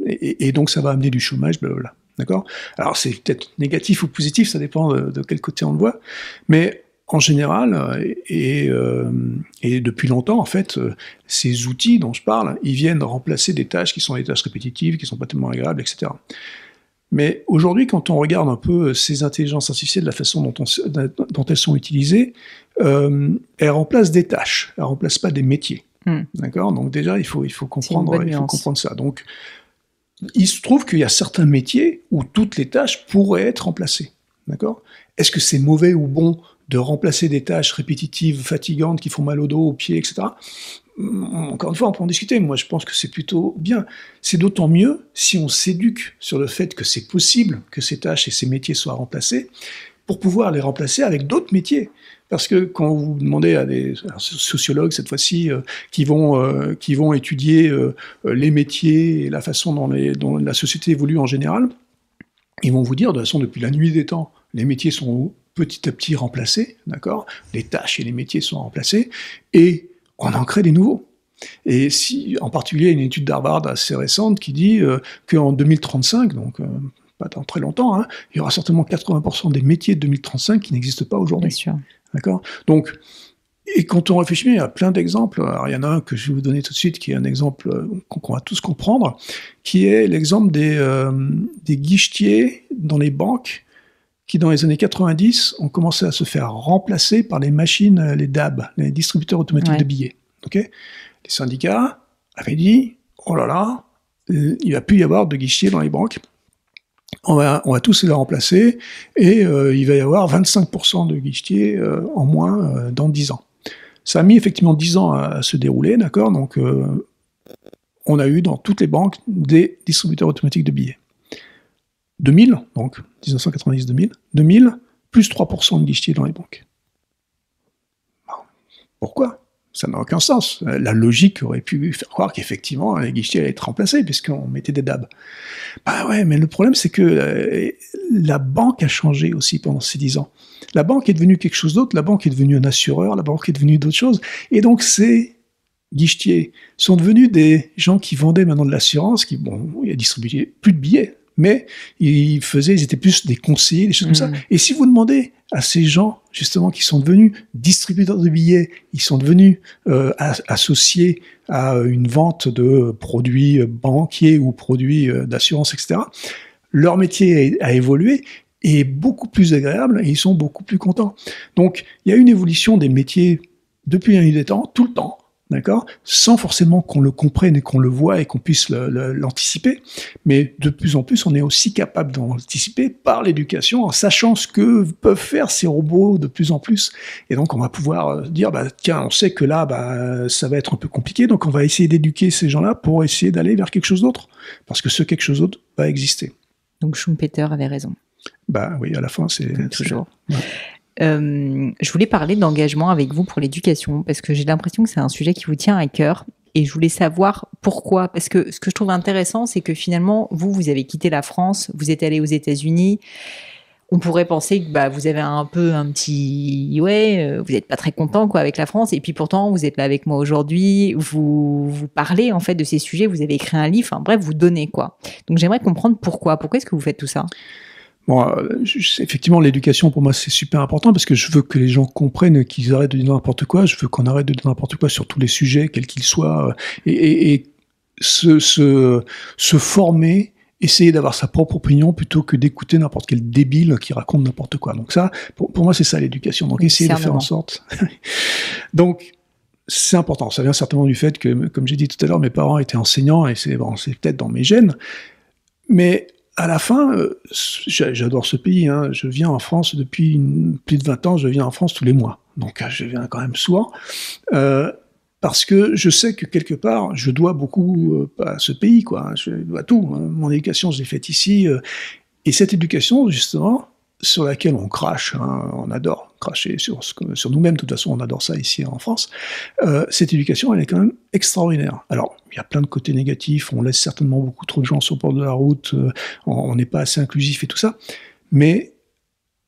et donc ça va amener du chômage, blablabla. D'accord ? Alors c'est peut-être négatif ou positif, ça dépend de quel côté on le voit, mais en général, et depuis longtemps, en fait, ces outils dont je parle, ils viennent remplacer des tâches qui sont des tâches répétitives, qui sont pas tellement agréables, etc. Mais aujourd'hui, quand on regarde un peu ces intelligences artificielles, la façon dont elles sont utilisées, elles remplacent des tâches, elles remplacent pas des métiers. D'accord ? Donc déjà, il faut comprendre ça. Donc, il se trouve qu'il y a certains métiers où toutes les tâches pourraient être remplacées. D'accord ? Est-ce que c'est mauvais ou bon de remplacer des tâches répétitives, fatigantes, qui font mal au dos, aux pieds, etc. Encore une fois, on peut en discuter. Moi, je pense que c'est plutôt bien. C'est d'autant mieux si on s'éduque sur le fait que c'est possible que ces tâches et ces métiers soient remplacés, pour pouvoir les remplacer avec d'autres métiers. Parce que quand vous demandez à des sociologues, cette fois-ci, qui vont étudier les métiers et la façon dont la société évolue en général, ils vont vous dire, de toute façon, depuis la nuit des temps, les métiers sont petit à petit remplacés, d'accord ? Les tâches et les métiers sont remplacés, et on en crée des nouveaux. Et en particulier, il y a une étude d'Harvard assez récente qui dit qu'en 2035, donc pas dans très longtemps, il y aura certainement 80% des métiers de 2035 qui n'existent pas aujourd'hui. Bien sûr. D'accord ? Donc, et quand on réfléchit, il y a plein d'exemples. Alors, il y en a un que je vais vous donner tout de suite, qui est un exemple qu'on va tous comprendre, qui est l'exemple des guichetiers dans les banques, qui dans les années 90 ont commencé à se faire remplacer par les machines, les DAB, les distributeurs automatiques de billets. Okay ? Les syndicats avaient dit, oh là là, il ne va plus y avoir de guichetiers dans les banques. On va tous les remplacer, et il va y avoir 25% de guichetiers en moins dans 10 ans. Ça a mis effectivement 10 ans à se dérouler, d'accord ? Donc, on a eu dans toutes les banques des distributeurs automatiques de billets. 2000, donc 1990-2000, plus 3% de guichetiers dans les banques. Pourquoi ? Ça n'a aucun sens. La logique aurait pu faire croire qu'effectivement, les guichetiers allaient être remplacés, puisqu'on mettait des DAB. Bah ouais, mais le problème, c'est que la banque a changé aussi pendant ces 10 ans. La banque est devenue quelque chose d'autre, la banque est devenue un assureur, la banque est devenue d'autres choses, et donc ces guichetiers sont devenus des gens qui vendaient maintenant de l'assurance, qui, ils distribuaient plus de billets, mais ils étaient plus des conseillers, des choses comme ça. Et si vous demandez à ces gens, justement, qui sont devenus distributeurs de billets, ils sont devenus associés à une vente de produits banquiers ou produits d'assurance, etc., leur métier a évolué et est beaucoup plus agréable, et ils sont beaucoup plus contents. Donc, il y a une évolution des métiers depuis la nuit des temps, tout le temps, d'accord, sans forcément qu'on le comprenne et qu'on le voit et qu'on puisse l'anticiper, mais de plus en plus, on est aussi capable d'anticiper par l'éducation, en sachant ce que peuvent faire ces robots de plus en plus. Et donc, on va pouvoir dire, tiens, on sait que là, ça va être un peu compliqué, donc on va essayer d'éduquer ces gens-là pour essayer d'aller vers quelque chose d'autre, parce que ce quelque chose d'autre va exister. Donc Schumpeter avait raison. Oui, à la fin, c'est... Comme toujours. Ouais. Je voulais parler d'engagement avec vous pour l'éducation, parce que j'ai l'impression que c'est un sujet qui vous tient à cœur, et je voulais savoir pourquoi. Parce que ce que je trouve intéressant, c'est que finalement, vous avez quitté la France, vous êtes allé aux États-Unis. On pourrait penser que vous avez un petit... vous n'êtes pas très content avec la France, et puis pourtant, vous êtes là avec moi aujourd'hui, vous parlez en fait de ces sujets, vous avez écrit un livre, enfin bref, vous donnez quoi. Donc j'aimerais comprendre pourquoi est-ce que vous faites tout ça ? Bon, effectivement, l'éducation, pour moi, c'est super important, parce que je veux que les gens comprennent qu'ils arrêtent de dire n'importe quoi, je veux qu'on arrête de dire n'importe quoi sur tous les sujets, quels qu'ils soient, et se former essayer d'avoir sa propre opinion plutôt que d'écouter n'importe quel débile qui raconte n'importe quoi. Donc ça, pour moi, c'est ça l'éducation. Donc essayer de faire en sorte. Donc c'est important. Ça vient certainement du fait que, comme j'ai dit tout à l'heure, mes parents étaient enseignants et c'est peut-être dans mes gènes. Mais à la fin, j'adore ce pays. Hein. Je viens en France depuis plus de 20 ans. Je viens en France tous les mois. Donc je viens quand même souvent. Parce que je sais que quelque part, je dois beaucoup à ce pays, quoi. Je dois tout. Hein. Mon éducation, je l'ai faite ici. Et cette éducation, justement, sur laquelle on crache, hein, on adore cracher sur nous-mêmes, de toute façon, on adore ça ici en France, cette éducation, elle est quand même extraordinaire. Alors, il y a plein de côtés négatifs, on laisse certainement beaucoup trop de gens sur le bord de la route, on n'est pas assez inclusif et tout ça, mais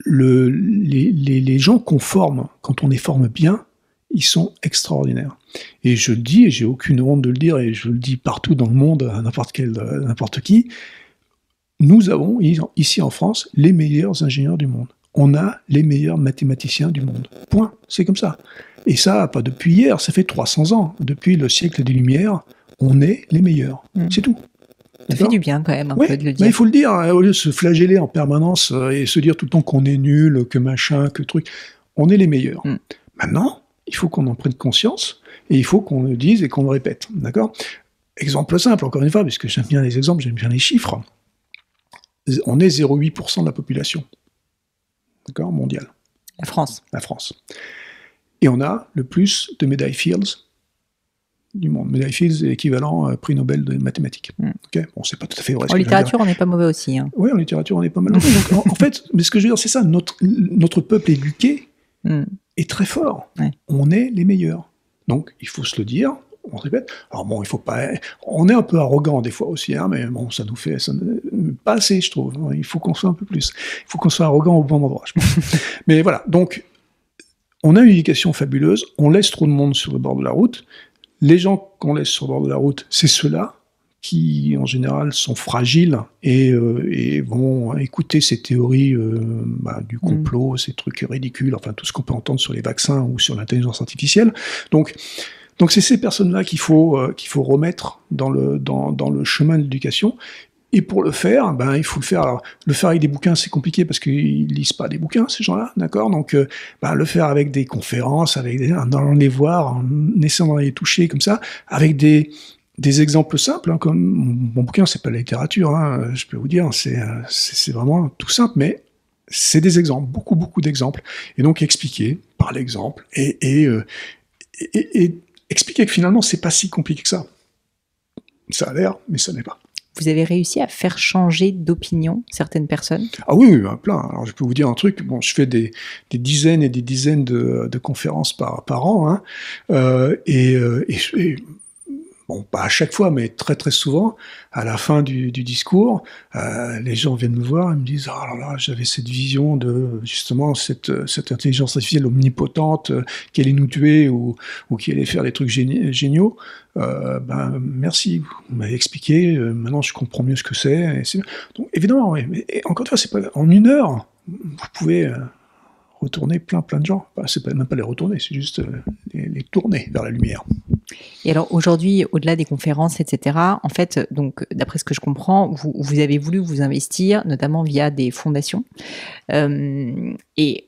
les gens qu'on forme, quand on les forme bien, ils sont extraordinaires. Et je le dis, et j'ai aucune honte de le dire, et je le dis partout dans le monde, à n'importe qui, nous avons, ici en France, les meilleurs ingénieurs du monde. On a les meilleurs mathématiciens du monde. Point. C'est comme ça. Et ça, pas depuis hier, ça fait 300 ans. Depuis le siècle des Lumières, on est les meilleurs. C'est tout. Ça fait du bien quand même, un peu de le dire. Mais il faut le dire, hein, au lieu de se flageller en permanence et se dire tout le temps qu'on est nul, que machin, que truc. On est les meilleurs. Maintenant, il faut qu'on en prenne conscience et il faut qu'on le dise et qu'on le répète. D'accord ? Exemple simple, encore une fois, puisque j'aime bien les exemples, j'aime bien les chiffres. On est 0,8% de la population, d'accord, mondiale. La France. La France. Et on a le plus de médailles Fields du monde. Médailles Fields est équivalent prix Nobel de mathématiques. Okay, bon, c'est pas tout à fait vrai. En littérature, on n'est pas mauvais aussi. Hein. Oui, en littérature, on est pas mal. Donc, en fait, mais ce que je veux dire, c'est ça. Notre peuple éduqué est très fort. Ouais. On est les meilleurs. Donc, il faut se le dire. On répète. Alors bon, il faut pas. On est un peu arrogant des fois aussi, hein, mais bon, ça nous fait pas assez, je trouve. Il faut qu'on soit un peu plus. Il faut qu'on soit arrogant au bon endroit, je pense. Mais voilà. Donc, on a une éducation fabuleuse. On laisse trop de monde sur le bord de la route. Les gens qu'on laisse sur le bord de la route, c'est ceux-là qui, en général, sont fragiles et vont écouter ces théories du complot, ces trucs ridicules, enfin tout ce qu'on peut entendre sur les vaccins ou sur l'intelligence artificielle. Donc c'est ces personnes-là qu'il faut remettre dans le chemin de l'éducation. Et pour le faire, il faut le faire. Alors, le faire avec des bouquins, c'est compliqué parce qu'ils lisent pas des bouquins, ces gens-là, d'accord. Donc, le faire avec des conférences, en allant les voir, en essayant de les toucher comme ça, avec des exemples simples, hein, comme mon bouquin, c'est pas la littérature, hein, je peux vous dire, c'est vraiment tout simple, mais c'est des exemples, beaucoup d'exemples. Et donc expliquer par l'exemple et expliquer que finalement, c'est pas si compliqué que ça. Ça a l'air, mais ça n'est pas. Vous avez réussi à faire changer d'opinion certaines personnes ? Ah oui, plein. Alors, je peux vous dire un truc. Bon, je fais des dizaines et des dizaines de conférences par an, hein, bon, pas à chaque fois, mais très très souvent, à la fin du discours, les gens viennent me voir et me disent « Ah là, j'avais cette vision de, justement, cette intelligence artificielle omnipotente qui allait nous tuer ou qui allait faire des trucs géniaux. Merci, vous m'avez expliqué, maintenant je comprends mieux ce que c'est. » Donc évidemment, oui, mais encore une fois, c'est pas en une heure, vous pouvez retourner plein de gens. C'est même pas les retourner, c'est juste les tourner vers la lumière. Et alors aujourd'hui, au-delà des conférences, etc., en fait, donc d'après ce que je comprends, vous avez voulu vous investir, notamment via des fondations, et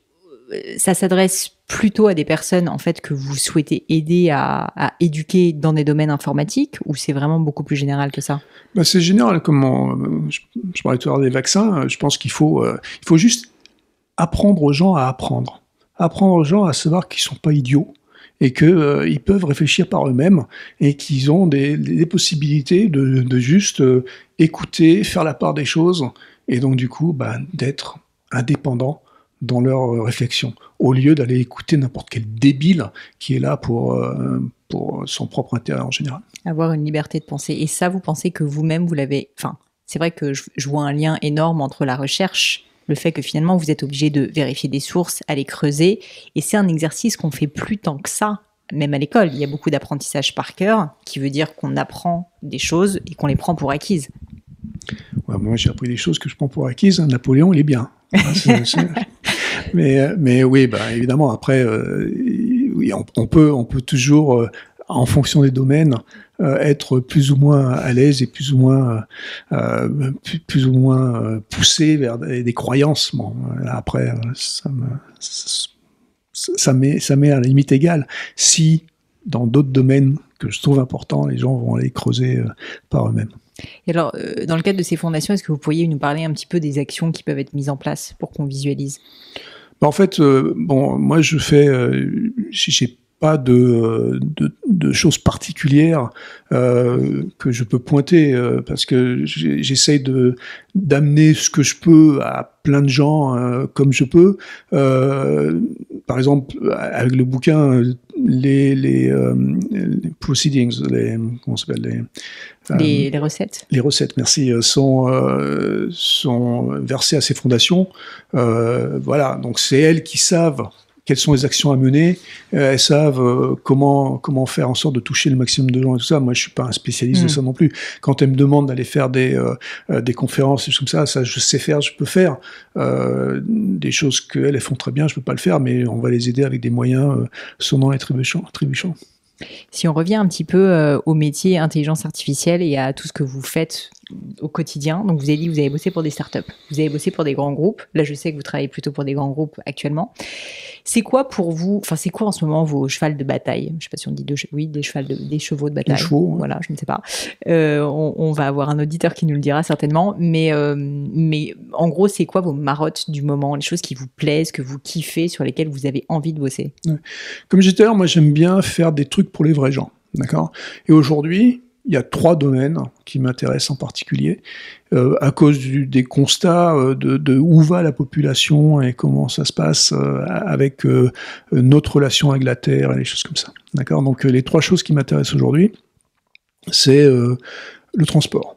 ça s'adresse plutôt à des personnes en fait que vous souhaitez aider à éduquer dans des domaines informatiques, ou c'est vraiment beaucoup plus général que ça ? C'est général, comme je parlais tout à l'heure des vaccins. Je pense qu'il faut juste apprendre aux gens à apprendre aux gens à savoir qu'ils sont pas idiots. Et qu'ils peuvent réfléchir par eux-mêmes et qu'ils ont des possibilités de juste écouter, faire la part des choses et donc du coup d'être indépendants dans leur réflexion au lieu d'aller écouter n'importe quel débile qui est là pour son propre intérêt en général. Avoir une liberté de penser. Et ça, vous pensez que vous-même, vous l'avez... Enfin, c'est vrai que je vois un lien énorme entre la recherche, le fait que finalement vous êtes obligé de vérifier des sources, aller creuser, et c'est un exercice qu'on fait plus tant que ça, même à l'école. Il y a beaucoup d'apprentissage par cœur, qui veut dire qu'on apprend des choses et qu'on les prend pour acquises. Ouais, moi j'ai appris des choses que je prends pour acquises. Napoléon, il est bien. Mais oui, évidemment, après, oui, on peut toujours, en fonction des domaines, être plus ou moins à l'aise et plus ou moins poussé vers des croyances. Bon, après, ça m'est à la limite égale. Si dans d'autres domaines que je trouve importants, les gens vont aller creuser par eux-mêmes. Et alors, dans le cadre de ces fondations, est-ce que vous pourriez nous parler un petit peu des actions qui peuvent être mises en place pour qu'on visualise ? En fait, moi je fais, j'ai pas de choses particulières que je peux pointer parce que j'essaye d'amener ce que je peux à plein de gens comme je peux. Par exemple, avec le bouquin, les proceedings, comment ça s'appelle les recettes. Les recettes, merci, sont versées à ces fondations. Voilà, donc c'est elles qui savent quelles sont les actions à mener, elles savent comment faire en sorte de toucher le maximum de gens et tout ça. Moi, je suis pas un spécialiste de ça non plus. Quand elles me demandent d'aller faire des conférences, des choses comme ça je sais faire, je peux faire. Des choses qu'elles font très bien, je peux pas le faire, mais on va les aider avec des moyens sonnants et trébuchants. Si on revient un petit peu au métier intelligence artificielle et à tout ce que vous faites au quotidien, donc vous avez dit que vous avez bossé pour des startups, vous avez bossé pour des grands groupes, là je sais que vous travaillez plutôt pour des grands groupes actuellement. C'est quoi pour vous, enfin c'est quoi en ce moment vos chevals de bataille ? Je sais pas si on dit des chevaux de bataille. Des chevaux, ouais. Voilà, je ne sais pas. On va avoir un auditeur qui nous le dira certainement, mais en gros c'est quoi vos marottes du moment, les choses qui vous plaisent, que vous kiffez, sur lesquelles vous avez envie de bosser ? Ouais. Comme je disais tout à l'heure, moi j'aime bien faire des trucs pour les vrais gens, d'accord ? Et aujourd'hui, il y a 3 domaines qui m'intéressent en particulier, à cause des constats de où va la population et comment ça se passe avec notre relation avec la Terre et les choses comme ça. D'accord ? Donc les 3 choses qui m'intéressent aujourd'hui, c'est le transport.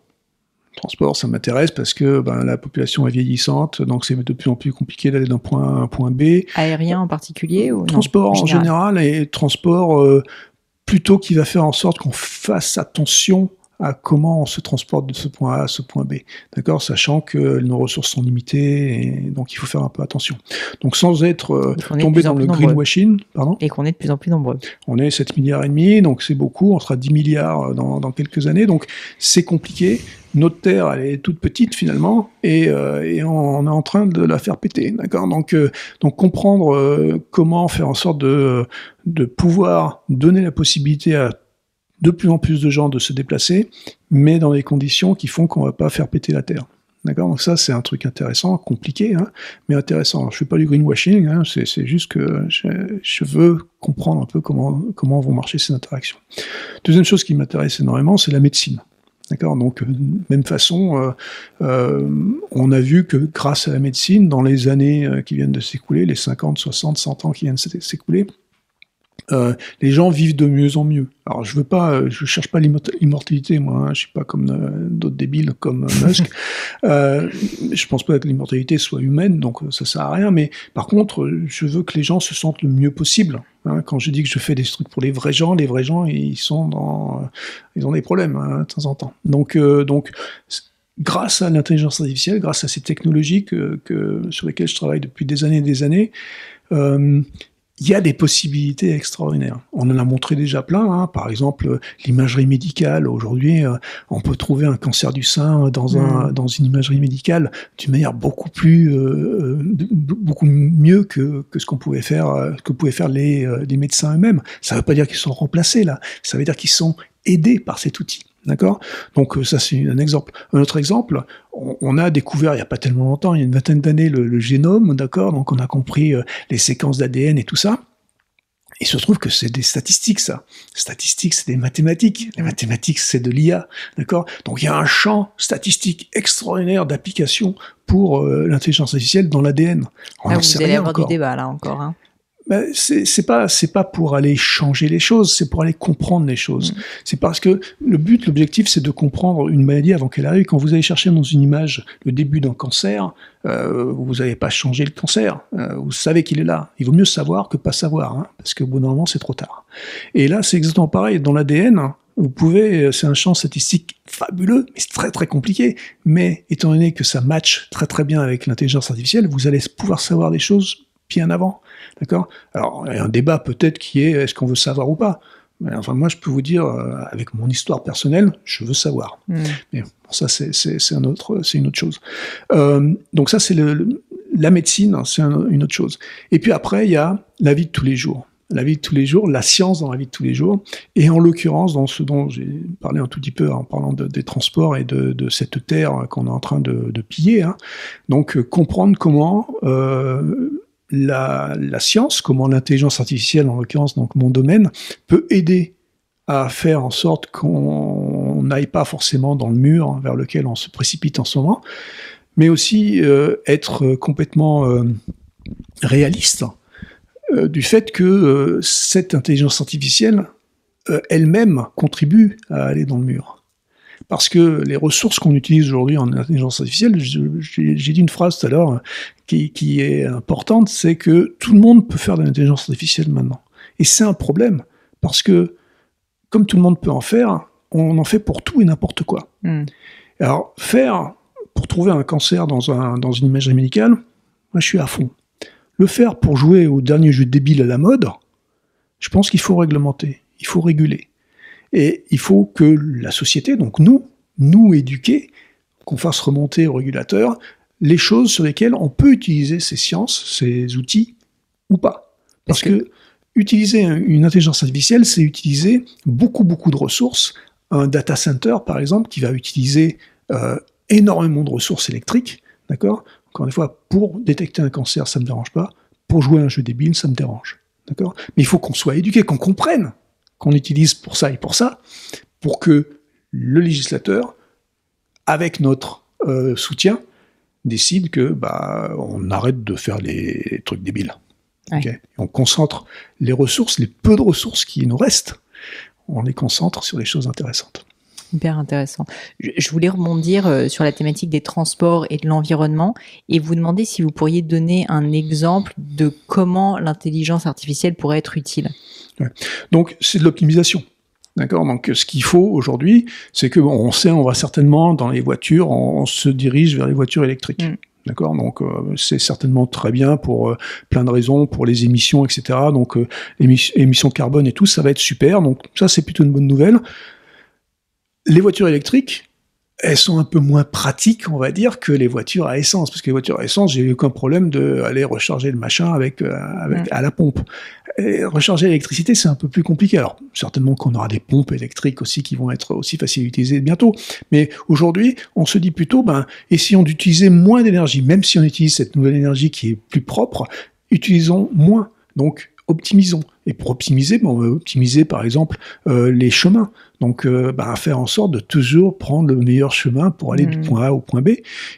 Le transport, ça m'intéresse parce que la population est vieillissante, donc c'est de plus en plus compliqué d'aller d'un point A à un point B. Aérien en particulier ou transport non, en général, et transport plutôt qui va faire en sorte qu'on fasse attention à comment on se transporte de ce point A à ce point B, d'accord, sachant que nos ressources sont limitées, et donc il faut faire un peu attention. Donc sans être tombé dans le greenwashing, pardon. Et qu'on est de plus en plus nombreux. On est 7 milliards et demi, donc c'est beaucoup, on sera 10 milliards dans quelques années, donc c'est compliqué. Notre Terre, elle est toute petite finalement, et on est en train de la faire péter, d'accord. Donc comprendre comment faire en sorte de pouvoir donner la possibilité à de plus en plus de gens de se déplacer, mais dans des conditions qui font qu'on va pas faire péter la Terre. D'accord ? Donc ça, c'est un truc intéressant, compliqué, mais intéressant. Alors, je fais pas du greenwashing, c'est juste que je veux comprendre un peu comment vont marcher ces interactions. Deuxième chose qui m'intéresse énormément, c'est la médecine. D'accord ? Donc, même façon, on a vu que grâce à la médecine, dans les années qui viennent de s'écouler, les 50, 60, 100 ans qui viennent de s'écouler, les gens vivent de mieux en mieux. Alors je cherche pas l'immortalité, moi, je suis pas comme d'autres débiles comme Musk. Je pense pas que l'immortalité soit humaine, donc ça sert à rien. Mais par contre, je veux que les gens se sentent le mieux possible. Quand je dis que je fais des trucs pour les vrais gens, ils ont des problèmes de temps en temps. Donc grâce à l'intelligence artificielle, grâce à ces technologies sur lesquelles je travaille depuis des années, il y a des possibilités extraordinaires. On en a montré déjà plein, par exemple l'imagerie médicale. Aujourd'hui, on peut trouver un cancer du sein dans une imagerie médicale d'une manière beaucoup mieux que ce qu'on pouvait faire, que pouvaient faire les médecins eux-mêmes. Ça ne veut pas dire qu'ils sont remplacés là, ça veut dire qu'ils sont aidés par cet outil. D'accord ? Donc ça c'est un exemple. Un autre exemple, on a découvert il n'y a pas tellement longtemps, il y a une vingtaine d'années, le génome, d'accord ? Donc on a compris les séquences d'ADN et tout ça. Il se trouve que c'est des statistiques, ça. Statistiques, c'est des mathématiques. Les mathématiques, c'est de l'IA, d'accord ? Donc il y a un champ statistique extraordinaire d'application pour l'intelligence artificielle dans l'ADN. Vous allez avoir du débat là encore, c'est pas pour aller changer les choses, c'est pour aller comprendre les choses. C'est parce que l'objectif, c'est de comprendre une maladie avant qu'elle arrive. Quand vous allez chercher dans une image le début d'un cancer, vous n'allez pas changer le cancer. Vous savez qu'il est là. Il vaut mieux savoir que pas savoir, parce qu'au bout d'un moment, c'est trop tard. Et là, c'est exactement pareil. Dans l'ADN, c'est un champ statistique fabuleux, mais c'est très très compliqué. Mais étant donné que ça match très très bien avec l'intelligence artificielle, vous allez pouvoir savoir des choses bien avant. D'accord ? Alors, il y a un débat peut-être qui est, est-ce qu'on veut savoir ou pas ? Mais enfin, moi, je peux vous dire, avec mon histoire personnelle, je veux savoir. Mais bon, ça, c'est une autre chose. Donc ça, c'est la médecine, c'est une autre chose. Et puis après, il y a la vie de tous les jours. La vie de tous les jours, la science dans la vie de tous les jours. Et en l'occurrence, dans ce dont j'ai parlé un tout petit peu en parlant des transports et de cette terre qu'on est en train de piller. Hein. Donc, comprendre comment la science, comment l'intelligence artificielle, en l'occurrence, donc mon domaine, peut aider à faire en sorte qu'on n'aille pas forcément dans le mur vers lequel on se précipite en ce moment, mais aussi être complètement réaliste du fait que cette intelligence artificielle elle-même contribue à aller dans le mur. Parce que les ressources qu'on utilise aujourd'hui en intelligence artificielle, j'ai dit une phrase tout à l'heure qui est importante, c'est que tout le monde peut faire de l'intelligence artificielle maintenant. Et c'est un problème, parce que comme tout le monde peut en faire, on en fait pour tout et n'importe quoi. Alors, pour trouver un cancer dans une imagerie médicale, moi je suis à fond. Le faire pour jouer au dernier jeu débile à la mode, je pense qu'il faut réglementer, il faut réguler. Et il faut que la société, donc nous éduquer, qu'on fasse remonter au régulateur les choses sur lesquelles on peut utiliser ces sciences, ces outils, ou pas. Parce que utiliser une intelligence artificielle, c'est utiliser beaucoup de ressources. Un data center, par exemple, qui va utiliser énormément de ressources électriques, d'accord ? Encore une fois, pour détecter un cancer, ça ne me dérange pas. Pour jouer à un jeu débile, ça me dérange. D'accord ? Mais il faut qu'on soit éduqué, qu'on comprenne qu'on utilise pour ça et pour ça, pour que le législateur, avec notre soutien, décide que on arrête de faire les trucs débiles. Ouais. Okay ? On concentre les ressources, les peu de ressources qui nous restent, on les concentre sur les choses intéressantes. Hyper intéressant. Je voulais rebondir sur la thématique des transports et de l'environnement et vous demander si vous pourriez donner un exemple de comment l'intelligence artificielle pourrait être utile. Ouais. Donc, c'est de l'optimisation. D'accord ? Donc, ce qu'il faut aujourd'hui, c'est que on sait, on va certainement dans les voitures, on se dirige vers les voitures électriques. D'accord ? Donc, c'est certainement très bien pour plein de raisons, pour les émissions, etc. Donc, émissions carbone et tout, ça va être super. Donc, ça, c'est plutôt une bonne nouvelle. Les voitures électriques, elles sont un peu moins pratiques, on va dire, que les voitures à essence. Parce que les voitures à essence, j'ai eu aucun problème d'aller recharger le machin à la pompe. Et recharger l'électricité, c'est un peu plus compliqué. Alors, certainement qu'on aura des pompes électriques aussi qui vont être aussi faciles à utiliser bientôt. Mais aujourd'hui, on se dit plutôt, essayons d'utiliser moins d'énergie. Même si on utilise cette nouvelle énergie qui est plus propre, utilisons moins. Donc, optimisons. Et pour optimiser, on va optimiser par exemple les chemins. Donc, faire en sorte de toujours prendre le meilleur chemin pour aller du point A au point B.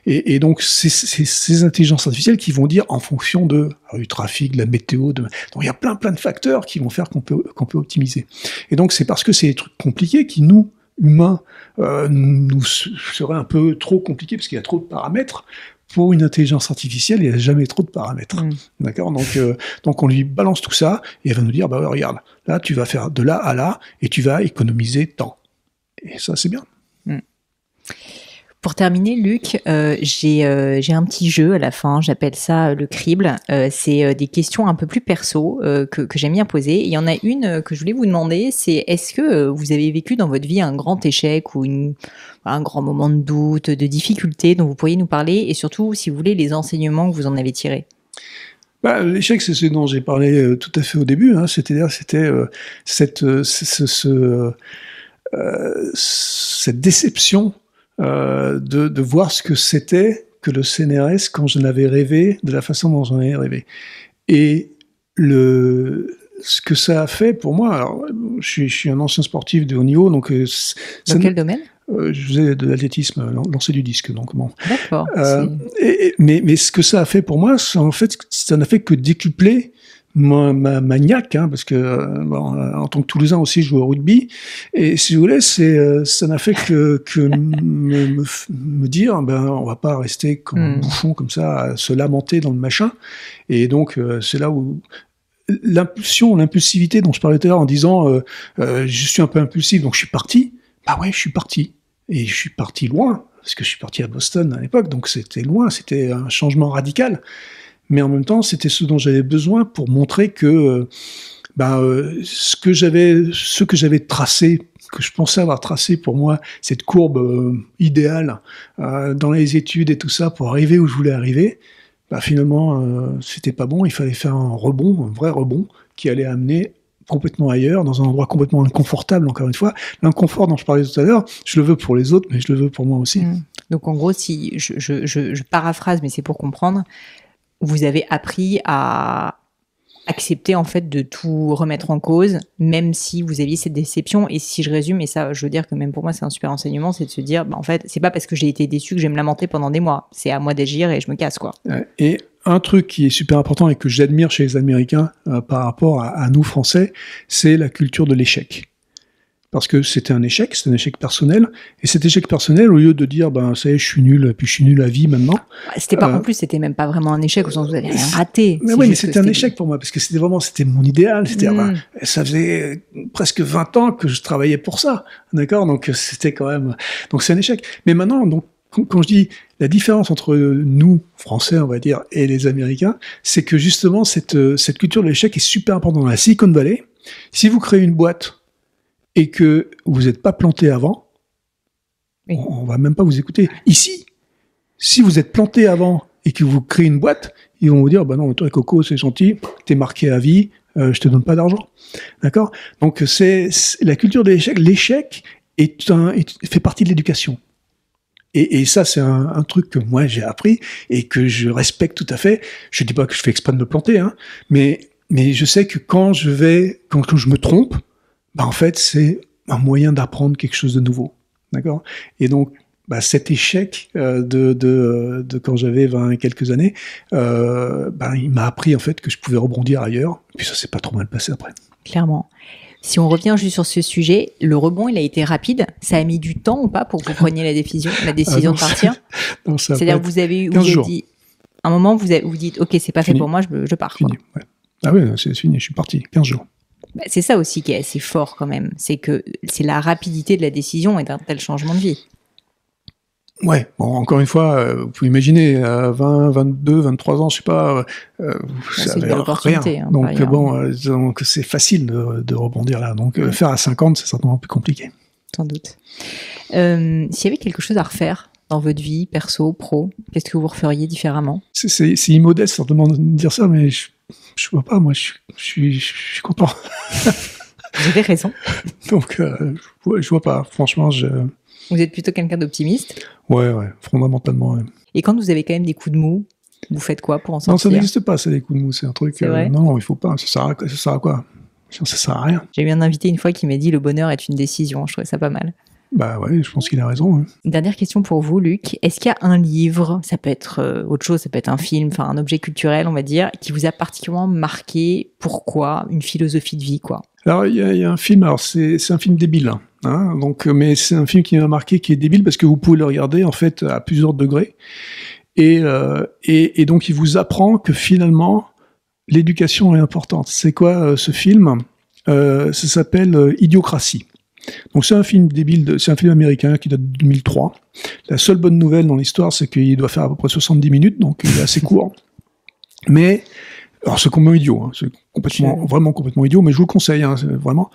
Et donc, c'est ces intelligences artificielles qui vont dire en fonction du trafic, de la météo. Donc, il y a plein de facteurs qui vont faire qu'on peut optimiser. Et donc, c'est parce que c'est des trucs compliqués qui, nous, humains, nous seraient un peu trop compliqués parce qu'il y a trop de paramètres. Pour une intelligence artificielle, il n'y a jamais trop de paramètres. D'accord ? Donc, on lui balance tout ça, et elle va nous dire, regarde, là, tu vas faire de là à là, et tu vas économiser tant. Et ça, c'est bien. Pour terminer, Luc, j'ai un petit jeu à la fin, j'appelle ça le crible. C'est des questions un peu plus perso que j'aime bien poser. Et il y en a une que je voulais vous demander, c'est est-ce que vous avez vécu dans votre vie un grand échec ou un grand moment de doute, de difficulté dont vous pourriez nous parler, et surtout, si vous voulez, les enseignements que vous en avez tirés? L'échec, c'est ce dont j'ai parlé tout à fait au début. C'est-à-dire, c'était cette déception de voir ce que c'était que le CNRS quand j'en avais rêvé, de la façon dont j'en avais rêvé. Et ce que ça a fait pour moi, alors, je suis un ancien sportif de haut niveau, donc... Dans quel domaine ? Je faisais de l'athlétisme, lancer du disque, donc bon. D'accord. Mais ce que ça a fait pour moi, en fait, ça n'a fait que décupler ma niaque, parce que en tant que Toulousain aussi, je joue au rugby, et si vous voulez, ça n'a fait que me dire, on va pas rester comme un bouffon comme ça, à se lamenter dans le machin, et donc c'est là où l'impulsivité dont je parlais tout à l'heure en disant je suis un peu impulsif, donc je suis parti. Je suis parti. Et je suis parti loin, parce que je suis parti à Boston à l'époque, donc c'était loin, c'était un changement radical. Mais en même temps, c'était ce dont j'avais besoin pour montrer que ce que j'avais tracé, que je pensais avoir tracé pour moi, cette courbe idéale dans les études et tout ça pour arriver où je voulais arriver, finalement, c'était pas bon. Il fallait faire un vrai rebond, qui allait amener complètement ailleurs, dans un endroit complètement inconfortable, encore une fois. L'inconfort dont je parlais tout à l'heure, je le veux pour les autres, mais je le veux pour moi aussi. Donc en gros, si je paraphrase, mais c'est pour comprendre, vous avez appris à accepter en fait de tout remettre en cause, même si vous aviez cette déception. Et si je résume, et ça je veux dire que même pour moi c'est un super enseignement, c'est de se dire en fait c'est pas parce que j'ai été déçu que je vais me lamenter pendant des mois, c'est à moi d'agir et je me casse quoi. Et un truc qui est super important et que j'admire chez les Américains par rapport à nous Français, c'est la culture de l'échec. Parce que c'était un échec personnel, et cet échec personnel, au lieu de dire, ça y est, je suis nul, puis je suis nul à vie maintenant. C'était pas, en plus, c'était même pas vraiment un échec, au sens où vous avez rien raté. Mais oui, mais c'était un échec pour moi, parce que c'était mon idéal. Ça faisait presque 20 ans que je travaillais pour ça. D'accord? Donc, c'était quand même, donc c'est un échec. Mais maintenant, donc, quand je dis la différence entre nous, Français, on va dire, et les Américains, c'est que justement, cette culture de l'échec est super importante dans la Silicon Valley. Si vous créez une boîte, et que vous n'êtes pas planté avant, on va même pas vous écouter. Ici, si vous êtes planté avant et que vous créez une boîte, ils vont vous dire, non, toi Coco, c'est gentil, t'es marqué à vie, je te donne pas d'argent. D'accord? Donc c'est la culture de l'échec. L'échec fait partie de l'éducation. Et ça, c'est un truc que moi j'ai appris et que je respecte tout à fait. Je dis pas que je fais exprès de me planter, hein, mais je sais que quand je me trompe, en fait, c'est un moyen d'apprendre quelque chose de nouveau, d'accord? Et donc, cet échec de quand j'avais 20 et quelques années, il m'a appris en fait que je pouvais rebondir ailleurs. Et puis ça s'est pas trop mal passé après. Clairement. Si on revient juste sur ce sujet, le rebond, il a été rapide. Ça a mis du temps ou pas pour que vous preniez la décision de partir? C'est-à-dire que vous avez dit, à un moment, vous dites, ok, c'est pas fait pour moi, je pars. Fini, ouais. Ah oui, c'est fini, je suis parti, 15 jours. C'est ça aussi qui est assez fort quand même, c'est que c'est la rapidité de la décision et d'un tel changement de vie. Ouais, encore une fois, vous pouvez imaginer, 20, 22, 23 ans, je sais pas, ça avait rien. Donc c'est facile de rebondir là. Donc le faire à 50, c'est certainement plus compliqué. Sans doute. S'il y avait quelque chose à refaire dans votre vie, perso, pro, qu'est-ce que vous referiez différemment? C'est immodeste certainement de dire ça, mais je vois pas, moi je suis content. Vous avez raison. Donc je vois pas, franchement. Vous êtes plutôt quelqu'un d'optimiste? Ouais, fondamentalement. Ouais. Et quand vous avez quand même des coups de mou, vous faites quoi pour en sortir? Non, ça n'existe pas, ça, les coups de mou, c'est un truc. Non, il faut pas. Ça sert à quoi? Ça sert à rien. J'ai eu un invité une fois qui m'a dit le bonheur est une décision. Je trouvais ça pas mal. Ouais, je pense qu'il a raison. Ouais. Dernière question pour vous, Luc. Est-ce qu'il y a un livre, ça peut être autre chose, ça peut être un film, enfin un objet culturel, on va dire, qui vous a particulièrement marqué? Pourquoi? Une philosophie de vie, quoi? Alors, il y a un film, c'est un film débile. Hein, donc, mais c'est un film qui m'a marqué, qui est débile, parce que vous pouvez le regarder, en fait, à plusieurs degrés. Et donc, il vous apprend que finalement, l'éducation est importante. C'est quoi ce film? Ça s'appelle Idiocratie. Donc c'est un film débile, c'est un film américain qui date de 2003. La seule bonne nouvelle dans l'histoire, c'est qu'il doit faire à peu près 70 minutes, donc il est assez court. Mais, alors c'est complètement idiot, hein, c'est vraiment complètement idiot, mais je vous le conseille, hein, vraiment.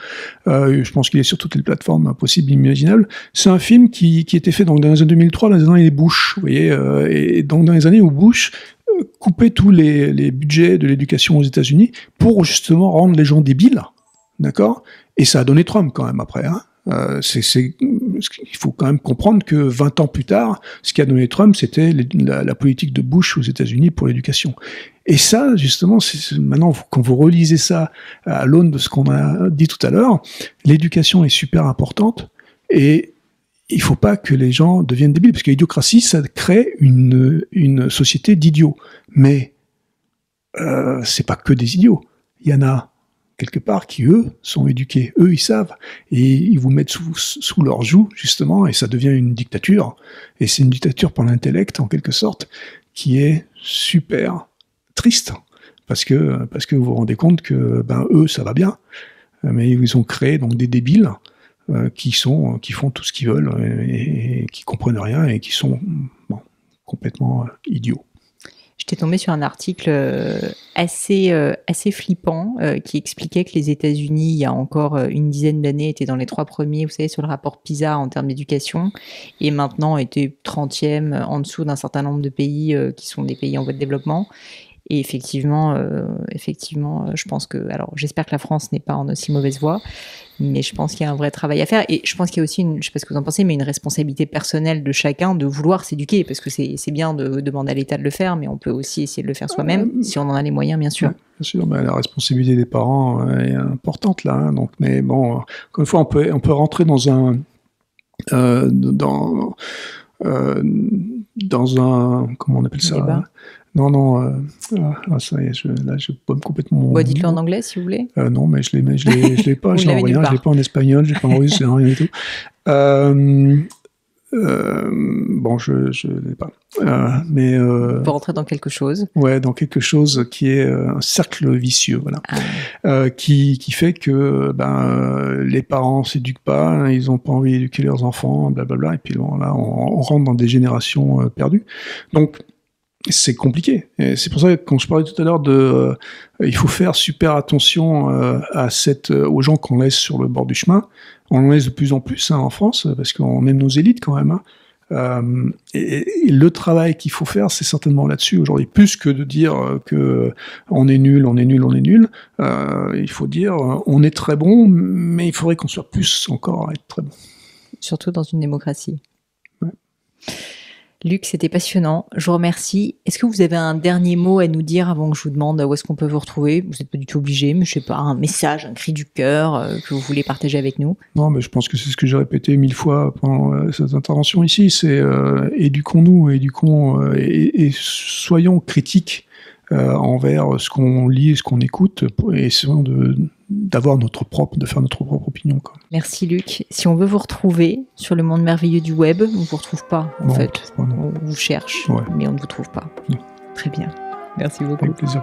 Je pense qu'il est sur toutes les plateformes possibles, imaginables. C'est un film qui était fait donc dans les années 2003, dans les années Bush, vous voyez, et donc dans les années où Bush coupait tous les budgets de l'éducation aux États-Unis pour justement rendre les gens débiles. D'accord? Et ça a donné Trump quand même après. Hein. Il faut quand même comprendre que 20 ans plus tard, ce qui a donné Trump, c'était la politique de Bush aux États-Unis pour l'éducation. Et ça, justement, maintenant, quand vous relisez ça à l'aune de ce qu'on a dit tout à l'heure, l'éducation est super importante et il faut pas que les gens deviennent débiles, parce que l'idiocratie, ça crée une société d'idiots. Mais c'est pas que des idiots. Il y en a quelque part qui, eux, sont éduqués. Eux, ils savent. Et ils vous mettent sous leur joug, justement, et ça devient une dictature. Et c'est une dictature par l'intellect, en quelque sorte, qui est super triste. Parce que vous vous rendez compte que, eux, ça va bien. Mais ils ont créé, donc, des débiles, qui font tout ce qu'ils veulent, et qui comprennent rien, et qui sont, complètement idiots. J'étais tombée sur un article assez flippant qui expliquait que les États-Unis, il y a encore une dizaine d'années, étaient dans les 3 premiers, vous savez, sur le rapport PISA en termes d'éducation, et maintenant étaient 30e en dessous d'un certain nombre de pays qui sont des pays en voie de développement. Et effectivement, je pense que, alors j'espère que la France n'est pas en aussi mauvaise voie, mais je pense qu'il y a un vrai travail à faire. Et je pense qu'il y a aussi, je ne sais pas ce que vous en pensez, mais une responsabilité personnelle de chacun de vouloir s'éduquer, parce que c'est bien de demander à l'État de le faire, mais on peut aussi essayer de le faire soi-même, si on en a les moyens, bien sûr. Ouais, bien sûr, mais la responsabilité des parents est importante là. Hein, donc, mais bon, encore une fois, on peut rentrer dans un dans un comment on appelle ça débat. Non, ça y est, je pomme complètement. Bon, dites-le en anglais si vous voulez. Non, mais je l'ai pas, je l'avez l'ai pas en espagnol, je l'ai pas en russe, rien du tout. Bon, je l'ai pas. Mais On peut rentrer dans quelque chose. Ouais, dans quelque chose qui est un cercle vicieux, voilà, qui fait que les parents s'éduquent pas, ils ont pas envie d'éduquer leurs enfants, blablabla, et puis bon, là, on rentre dans des générations perdues. Donc c'est compliqué. Et c'est pour ça que quand je parlais tout à l'heure il faut faire super attention aux gens qu'on laisse sur le bord du chemin. On en laisse de plus en plus en France parce qu'on aime nos élites quand même. Et le travail qu'il faut faire, c'est certainement là-dessus aujourd'hui, plus que de dire que on est nul. Il faut dire on est très bon, mais il faudrait qu'on soit plus encore à être très bon. Surtout dans une démocratie. Ouais. Luc, c'était passionnant. Je vous remercie. Est-ce que vous avez un dernier mot à nous dire avant que je vous demande où est-ce qu'on peut vous retrouver ? Vous n'êtes pas du tout obligé, mais je sais pas, un message, un cri du cœur que vous voulez partager avec nous ? Non, mais je pense que c'est ce que j'ai répété 1000 fois pendant cette intervention ici. C'est éduquons-nous, et soyons critiques envers ce qu'on lit et ce qu'on écoute, et essayons de faire notre propre opinion, quoi. Merci Luc. Si on veut vous retrouver sur le monde merveilleux du web, on ne vous retrouve pas en fait. On vous cherche, mais on ne vous trouve pas. Non. Très bien. Merci beaucoup. Avec plaisir.